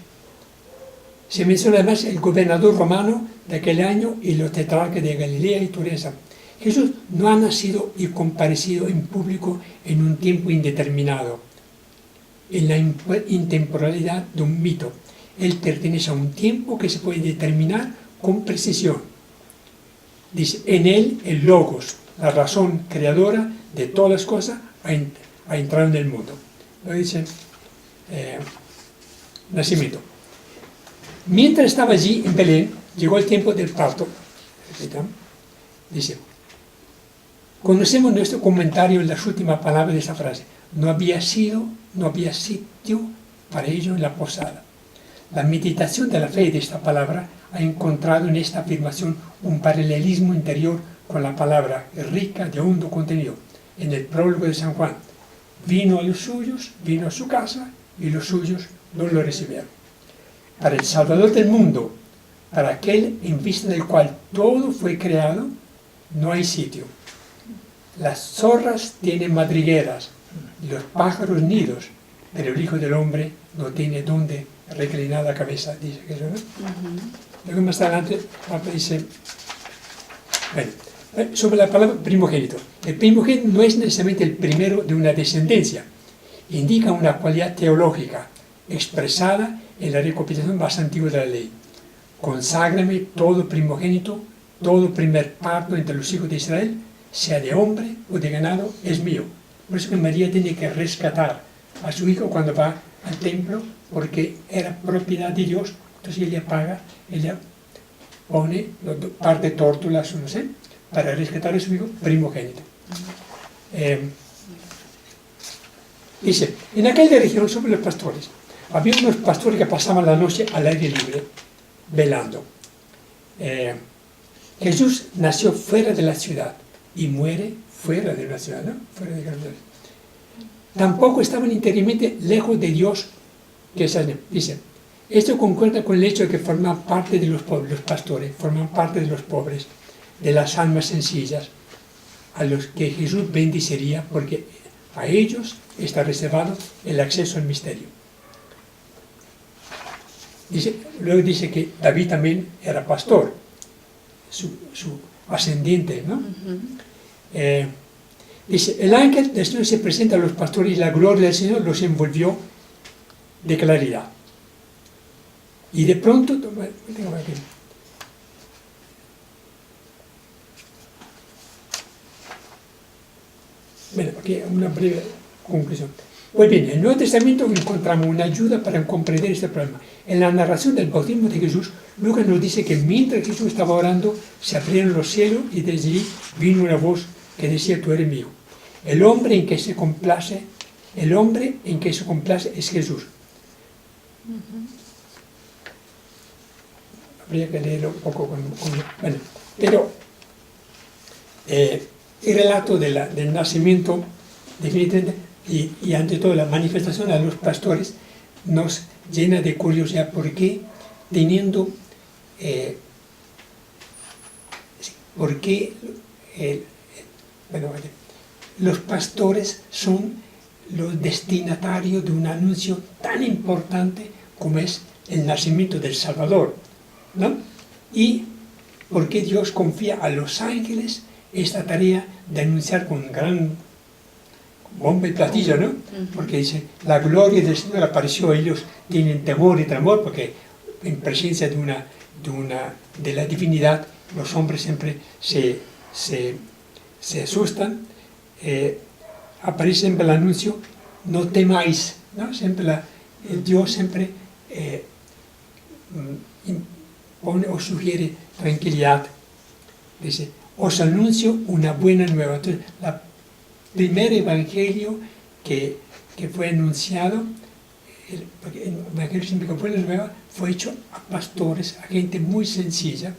Se menciona además el gobernador romano de aquel año y los tetrarcas de Galilea y Turesa. Jesús no ha nacido y comparecido en público en un tiempo indeterminado, en la intemporalidad de un mito. Él pertenece a un tiempo que se puede determinar con precisión. Dice, en él el Logos, la razón creadora de todas las cosas, ha entrado en el mundo. Lo dice nacimiento. Mientras estaba allí en Belén, llegó el tiempo del parto. Dice, conocemos nuestro comentario en las últimas palabras de esa frase. No había sitio para ello en la posada. La meditación de la fe de esta palabra ha encontrado en esta afirmación un paralelismo interior con la palabra rica de hondo contenido. En el prólogo de San Juan, vino a los suyos, vino a su casa y los suyos no lo recibieron. Para el Salvador del mundo, para aquel en vista del cual todo fue creado, no hay sitio. Las zorras tienen madrigueras y los pájaros nidos, pero el Hijo del Hombre no tiene dónde reclinar la cabeza, dice Jesús, ¿no? Luego más adelante dice, bueno, sobre la palabra primogénito. El primogénito no es necesariamente el primero de una descendencia, indica una cualidad teológica expresada en la recopilación más antigua de la ley. Conságrame todo primogénito, todo primer parto entre los hijos de Israel, sea de hombre o de ganado, es mío. Por eso que María tiene que rescatar a su hijo cuando va al templo, porque era propiedad de Dios. Entonces ella paga, ella pone parte de tórtolas, no sé, para rescatar a su hijo primogénito. Dice, en aquella región sobre los pastores, había unos pastores que pasaban la noche al aire libre, velando. Jesús nació fuera de la ciudad y muere fuera de la ciudad, ¿no? Fuera de Jerusalén. Tampoco estaban interiormente lejos de Dios, que es así. Dice, esto concuerda con el hecho de que forman parte de los pobres, los pastores, forman parte de los pobres, de las almas sencillas, a los que Jesús bendeciría, porque a ellos está reservado el acceso al misterio. Luego dice que David también era pastor, su ascendiente, ¿no? Dice, el ángel del Señor se presenta a los pastores y la gloria del Señor los envolvió de claridad. Y de pronto, bueno, aquí una breve conclusión. Pues bien, en el Nuevo Testamento encontramos una ayuda para comprender este problema. En la narración del bautismo de Jesús, Lucas nos dice que mientras Jesús estaba orando, se abrieron los cielos y desde allí vino una voz que decía, tú eres mío. El hombre en que se complace es Jesús. Habría que leerlo un poco bueno, pero el relato del nacimiento, definitivamente, y ante todo la manifestación a los pastores, nos llena de curiosidad, porque teniendo, los pastores son los destinatarios de un anuncio tan importante como es el nacimiento del Salvador, ¿no? Y porque Dios confía a los ángeles esta tarea de anunciar con gran bomba y platillo, ¿no? Porque dice, la gloria del Señor apareció, ellos tienen temor y tremor, porque en presencia de la divinidad, los hombres siempre se asustan. Aparece siempre el anuncio, no temáis, ¿no? Siempre Dios siempre impone o sugiere tranquilidad. Dice, os anuncio una buena nueva. Entonces, primer evangelio que fue anunciado, porque el evangelio significa buena nueva, fue hecho a pastores, a gente muy sencilla.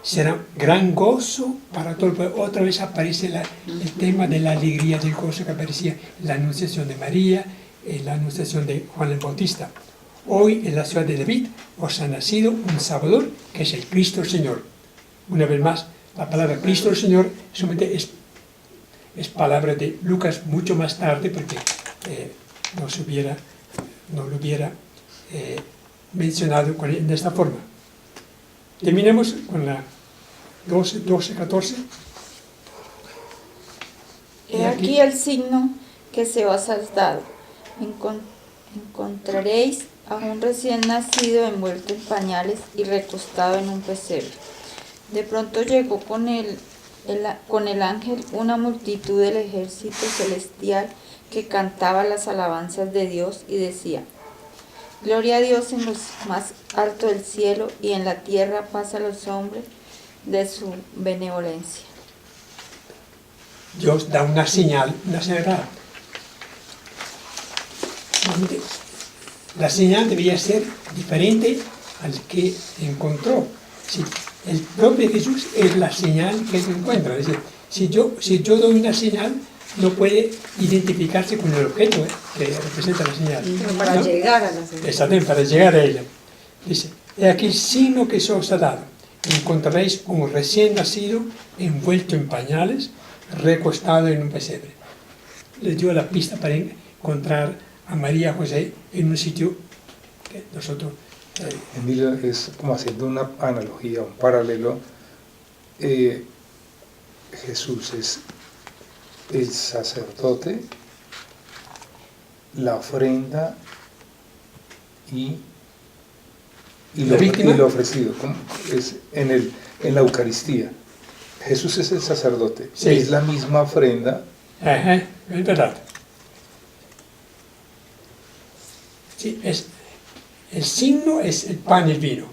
Será gran gozo para todo el pueblo. Otra vez aparece el tema de la alegría, del gozo que aparecía en la anunciación de María, en la anunciación de Juan el Bautista. Hoy en la ciudad de David os ha nacido un Salvador, que es el Cristo el Señor. Una vez más, la palabra Cristo el Señor solamente es palabra de Lucas mucho más tarde, porque no lo hubiera mencionado de esta forma. Terminemos con la 12, 14. He aquí el signo que se os ha dado. Encontraréis a un recién nacido envuelto en pañales y recostado en un pesebre. De pronto llegó con el ángel una multitud del ejército celestial que cantaba las alabanzas de Dios y decía: Gloria a Dios en lo más alto del cielo, y en la tierra paz a los hombres de su benevolencia. Dios da una señal rara. La señal debía ser diferente al que encontró. Sí, el propio Jesús es la señal que se encuentra. Es decir, si yo doy una señal, no puede identificarse con el objeto que representa la señal. Pero para llegar a la señal. Exactamente, para llegar a ella. Dice, he aquí el signo que se os ha dado. Encontraréis un recién nacido envuelto en pañales, recostado en un pesebre. Les dio la pista para encontrar a María y José en un sitio que nosotros... Emilio, es como haciendo una analogía, un paralelo. Jesús es el sacerdote, la ofrenda y lo ofrecido, es en la Eucaristía. Jesús es el sacerdote, sí. Es la misma ofrenda. Ajá, es verdad. Sí, el signo es el pan y el vino.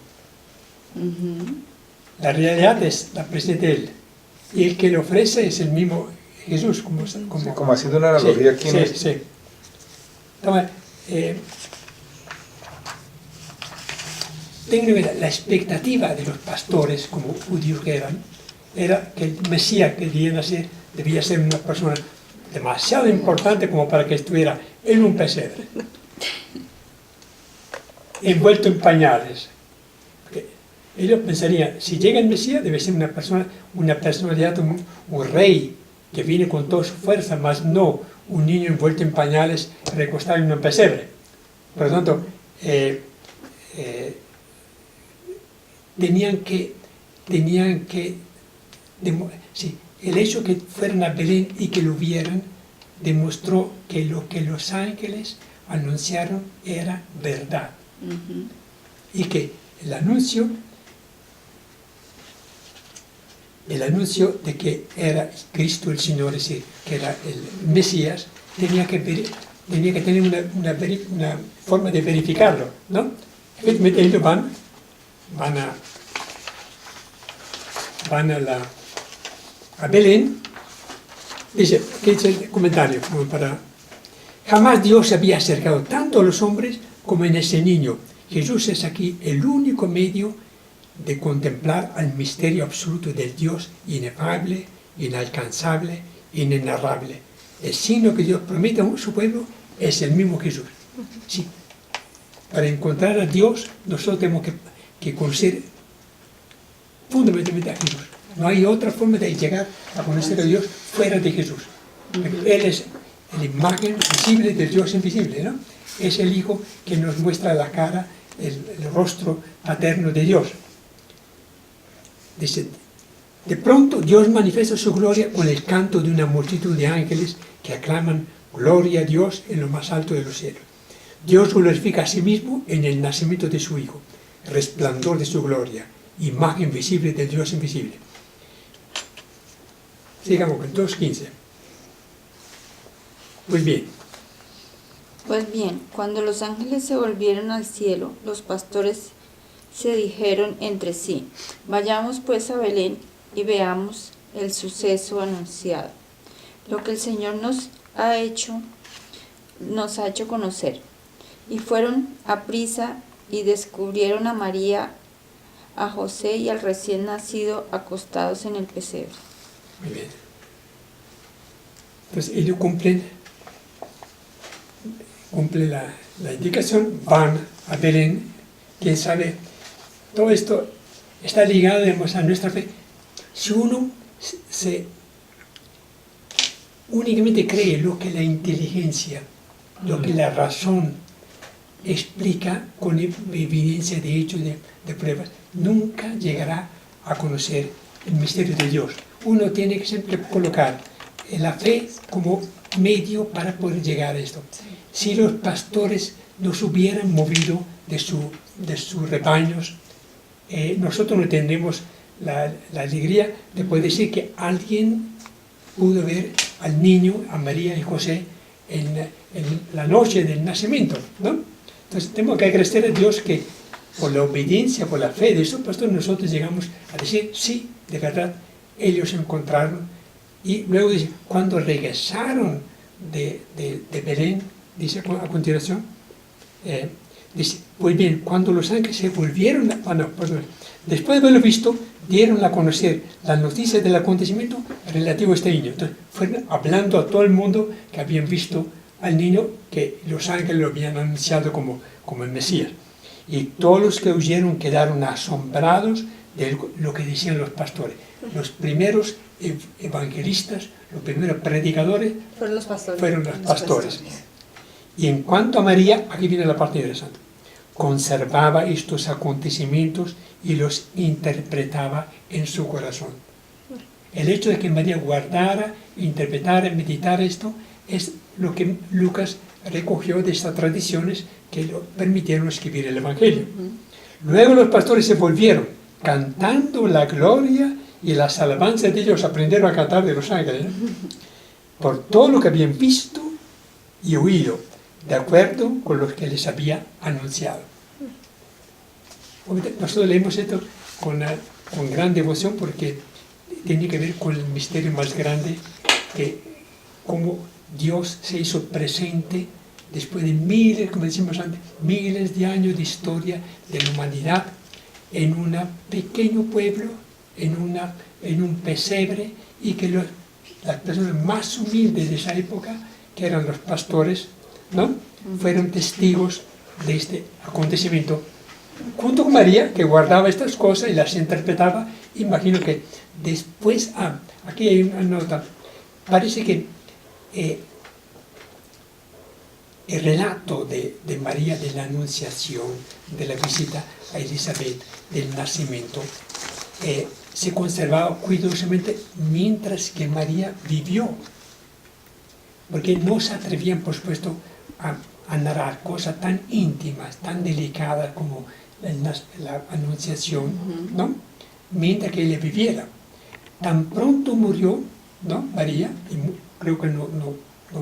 La realidad es la presencia de él. Y el que lo ofrece es el mismo Jesús. Como haciendo una analogía aquí. Sí. Entonces, tengo la expectativa de los pastores, como judíos que eran, era que el Mesías que debía ser una persona demasiado importante como para que estuviera en un pesebre, envuelto en pañales. Porque ellos pensarían, si llega el Mesías debe ser una personalidad, un rey que viene con toda su fuerza, más no un niño envuelto en pañales recostado en un pesebre. Por lo tanto, el hecho que fueran a Belén y que lo vieran demostró que lo que los ángeles anunciaron era verdad. Y que el anuncio de que era Cristo el Señor, es decir, que era el Mesías, tenía que tener una forma de verificarlo, ¿no? Efectivamente, ellos van a Belén. Dice, ¿qué dice el comentario? Jamás Dios se había acercado tanto a los hombres como en ese niño. Jesús es aquí el único medio de contemplar al misterio absoluto del Dios inefable, inalcanzable, inenarrable. El signo que Dios promete a su pueblo es el mismo Jesús. Sí. Para encontrar a Dios, nosotros tenemos que conocer fundamentalmente a Jesús. No hay otra forma de llegar a conocer a Dios fuera de Jesús. Él es la imagen visible del Dios invisible, ¿no? Es el Hijo que nos muestra la cara, el rostro paterno de Dios. Dice, de pronto Dios manifiesta su gloria con el canto de una multitud de ángeles que aclaman gloria a Dios en lo más alto de los cielos. Dios glorifica a sí mismo en el nacimiento de su Hijo, resplandor de su gloria, imagen visible del Dios invisible. Sigamos con 2.15. Pues bien, cuando los ángeles se volvieron al cielo, los pastores se dijeron entre sí: vayamos pues a Belén y veamos el suceso anunciado, lo que el Señor nos ha hecho conocer. Y fueron aprisa y descubrieron a María, a José y al recién nacido acostados en el pesebre. Muy bien. Entonces ellos cumplen la indicación, van a Belén. Quién sabe, todo esto está ligado, digamos, a nuestra fe. Si uno únicamente cree lo que la inteligencia lo que la razón explica con evidencia de hechos, de pruebas, nunca llegará a conocer el misterio de Dios. Uno tiene que siempre colocar la fe como medio para poder llegar a esto. Si los pastores nos hubieran movido de sus rebaños, nosotros no tendremos la alegría de poder decir que alguien pudo ver al niño, a María y José, en la noche del nacimiento, ¿no? Entonces tenemos que agradecer a Dios que por la obediencia, por la fe de esos pastores, nosotros llegamos a decir, sí, de verdad, ellos se encontraron. Y luego dice, cuando regresaron de Belén, dice a continuación, dice, pues bien, cuando los ángeles se volvieron, después de haberlo visto, dieron a conocer las noticias del acontecimiento relativo a este niño. Entonces, fueron hablando a todo el mundo que habían visto al niño, que los ángeles lo habían anunciado como el Mesías. Y todos los que oyeron quedaron asombrados de lo que decían los pastores. Los primeros evangelistas, los primeros predicadores fueron los pastores. Y en cuanto a María, aquí viene la parte interesante, conservaba estos acontecimientos y los interpretaba en su corazón. El hecho de que María guardara, interpretara, meditara esto, es lo que Lucas recogió de estas tradiciones que lo permitieron escribir el Evangelio. Luego los pastores se volvieron, cantando la gloria y las alabanzas de Dios, aprendieron a cantar de los ángeles, ¿no? Por todo lo que habían visto y oído, de acuerdo con lo que les había anunciado. Nosotros leemos esto con gran devoción porque tiene que ver con el misterio más grande, que cómo Dios se hizo presente después de miles, como decimos antes, miles de años de historia de la humanidad, en un pequeño pueblo, en un pesebre, y que las personas más humildes de esa época, que eran los pastores, ¿no?, fueron testigos de este acontecimiento, junto con María, que guardaba estas cosas y las interpretaba. Imagino que después, aquí hay una nota, parece que el relato de María, de la anunciación, de la visita a Elizabeth, del nacimiento, se conservaba cuidadosamente mientras que María vivió, porque no se atrevían, por supuesto, a narrar cosas tan íntimas, tan delicadas como la anunciación, ¿no?, mientras que ella viviera. Tan pronto murió, ¿no?, María, y creo que no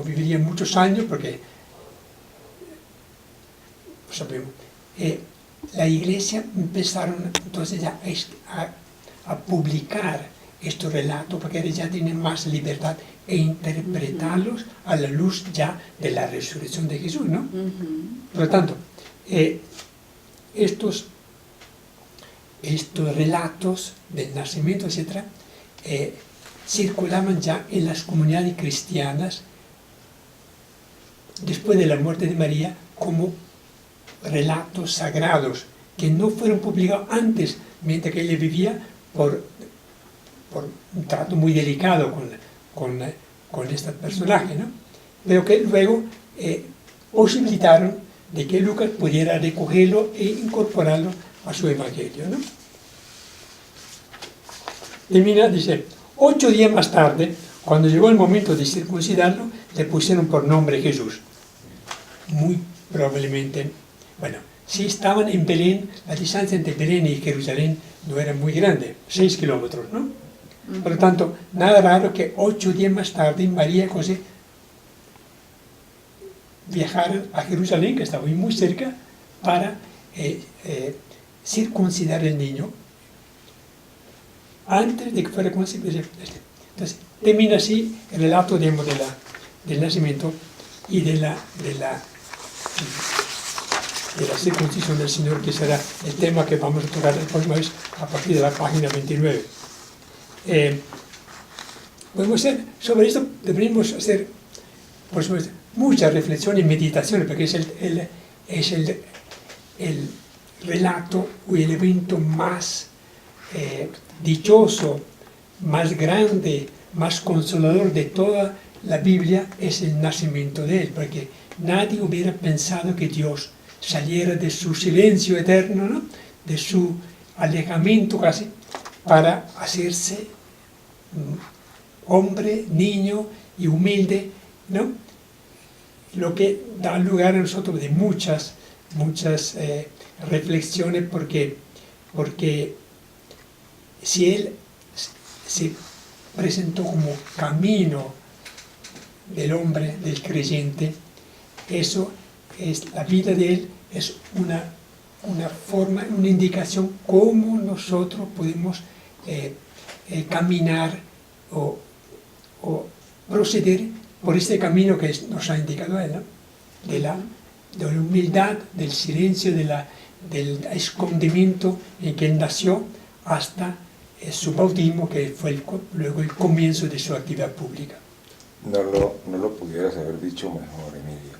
viviría muchos años, porque lo sabemos, la iglesia empezaron entonces a publicar estos relatos, porque ellos ya tienen más libertad e interpretarlos a la luz ya de la resurrección de Jesús, ¿no? Por lo tanto, estos relatos del nacimiento, etc., circulaban ya en las comunidades cristianas después de la muerte de María como relatos sagrados que no fueron publicados antes, mientras que ella vivía, por un trato muy delicado con este personaje, ¿no? Pero que luego posibilitaron de que Lucas pudiera recogerlo e incorporarlo a su evangelio, ¿no? Termina, dice, 8 días más tarde, cuando llegó el momento de circuncidarlo, le pusieron por nombre Jesús. Muy probablemente, bueno, si estaban en Belén, la distancia entre Belén y Jerusalén no era muy grande, 6 kilómetros, ¿no? Por lo tanto, nada raro que 8 días más tarde María y José viajaran a Jerusalén, que estaba muy cerca, para circuncidar el niño antes de que fuera concebido. Entonces, termina así el relato, digamos, del nacimiento y de la circuncisión del Señor, que será el tema que vamos a tocar la próxima vez a partir de la página 29. Podemos hacer, sobre esto deberíamos hacer, por supuesto, muchas reflexiones y meditaciones, porque es el relato o el evento más dichoso, más grande, más consolador de toda la Biblia, es el nacimiento de Él, porque nadie hubiera pensado que Dios saliera de su silencio eterno, ¿no? De su alejamiento casi, para hacerse hombre, niño y humilde, ¿no? Lo que da lugar a nosotros de muchas reflexiones, porque si Él se presentó como camino del hombre, del creyente, eso es, la vida de Él es una forma, una indicación cómo nosotros podemos caminar o proceder por este camino que nos ha indicado Él, ¿no? de la humildad, del silencio, del escondimiento en que Él nació, hasta su bautismo, que fue luego el comienzo de su actividad pública. No lo pudieras haber dicho mejor, Emilio.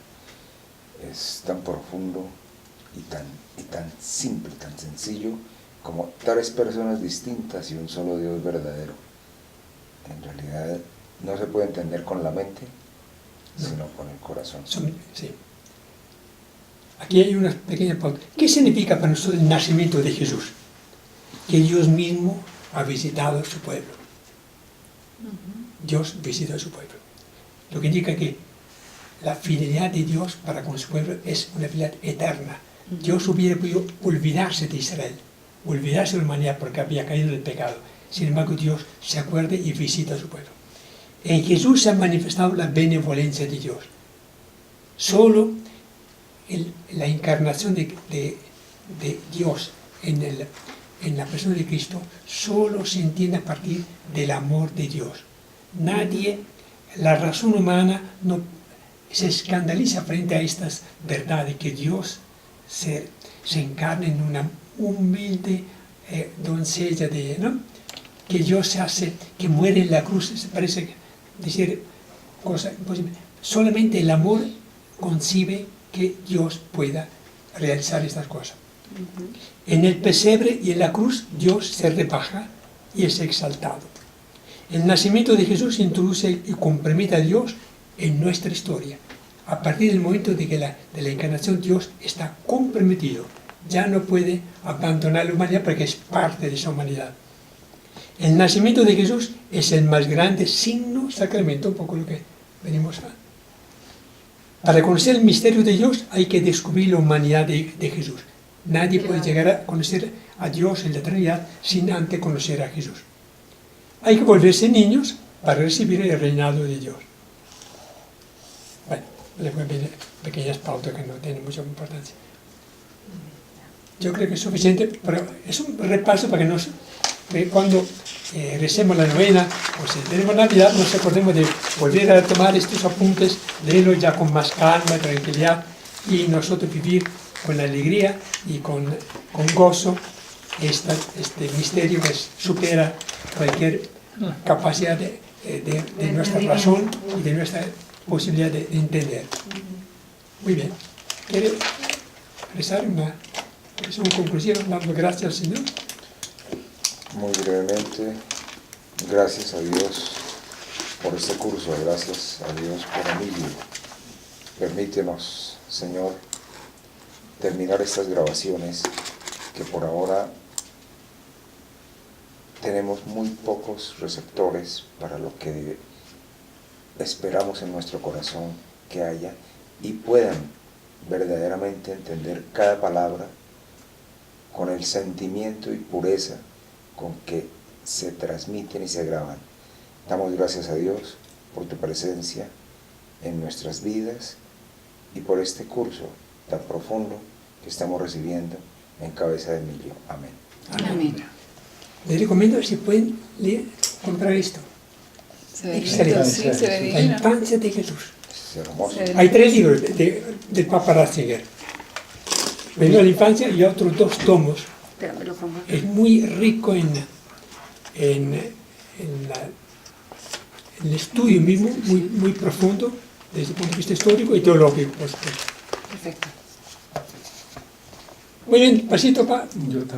Es tan profundo y tan simple, tan sencillo, como 3 personas distintas y un solo Dios verdadero. En realidad no se puede entender con la mente, sino con el corazón. Sí. Aquí hay una pequeña pauta. ¿Qué significa para nosotros el nacimiento de Jesús? Que Dios mismo ha visitado a su pueblo. Dios visitó a su pueblo. Lo que indica que la fidelidad de Dios para con su pueblo es una fidelidad eterna. Dios hubiera podido olvidarse de Israel, olvidarse de la humanidad porque había caído del pecado. Sin embargo, Dios se acuerda y visita a su pueblo. En Jesús se ha manifestado la benevolencia de Dios. Solo la encarnación de Dios en la persona de Cristo solo se entiende a partir del amor de Dios. Nadie, la razón humana no se escandaliza frente a estas verdades, que Dios se encarna en una humilde doncella, ¿no? Que Dios se hace, que muere en la cruz. Se parece decir cosas imposibles. Solamente el amor concibe que Dios pueda realizar estas cosas. En el pesebre y en la cruz Dios se rebaja y es exaltado. El nacimiento de Jesús introduce y compromete a Dios en nuestra historia. A partir del momento de la encarnación, Dios está comprometido. Ya no puede abandonar la humanidad porque es parte de esa humanidad. El nacimiento de Jesús es el más grande signo, sacramento, un poco lo que venimos a. Para conocer el misterio de Dios hay que descubrir la humanidad de Jesús. Nadie puede llegar a conocer a Dios en la eternidad sin antes conocer a Jesús. Hay que volverse niños para recibir el reinado de Dios. Bueno, les voy a pedir pequeñas pautas que no tienen mucha importancia. Yo creo que es suficiente, pero es un repaso para que cuando recemos la novena o si tenemos Navidad, nos acordemos de volver a tomar estos apuntes, leerlos ya con más calma, tranquilidad, y nosotros vivir con alegría y con gozo este misterio que supera cualquier capacidad de nuestra razón y de nuestra posibilidad de entender. Muy bien. ¿Quiere rezar una conclusión dando gracias al Señor? Muy brevemente, gracias a Dios por este curso, gracias a Dios por Emilio. Permítenos, Señor, terminar estas grabaciones que por ahora tenemos muy pocos receptores para lo que esperamos en nuestro corazón que haya y puedan verdaderamente entender cada palabra con el sentimiento y pureza con que se transmiten y se graban. Damos gracias a Dios por tu presencia en nuestras vidas y por este curso tan profundo que estamos recibiendo en cabeza de Emilio. Amén. Amén. Les recomiendo si pueden comprar esto. Excelente. Sí, se ve La divino. infancia de Jesús. Es hermoso. Sí. Hay 3 libros del Papa Ratzinger. Vengo a la infancia y otros 2 tomos. Espérame, lo pongo. Es muy rico en el estudio mismo, muy profundo, desde el punto de vista histórico y teológico, por supuesto. Perfecto. Muy bien, pasito, pa. Yo también.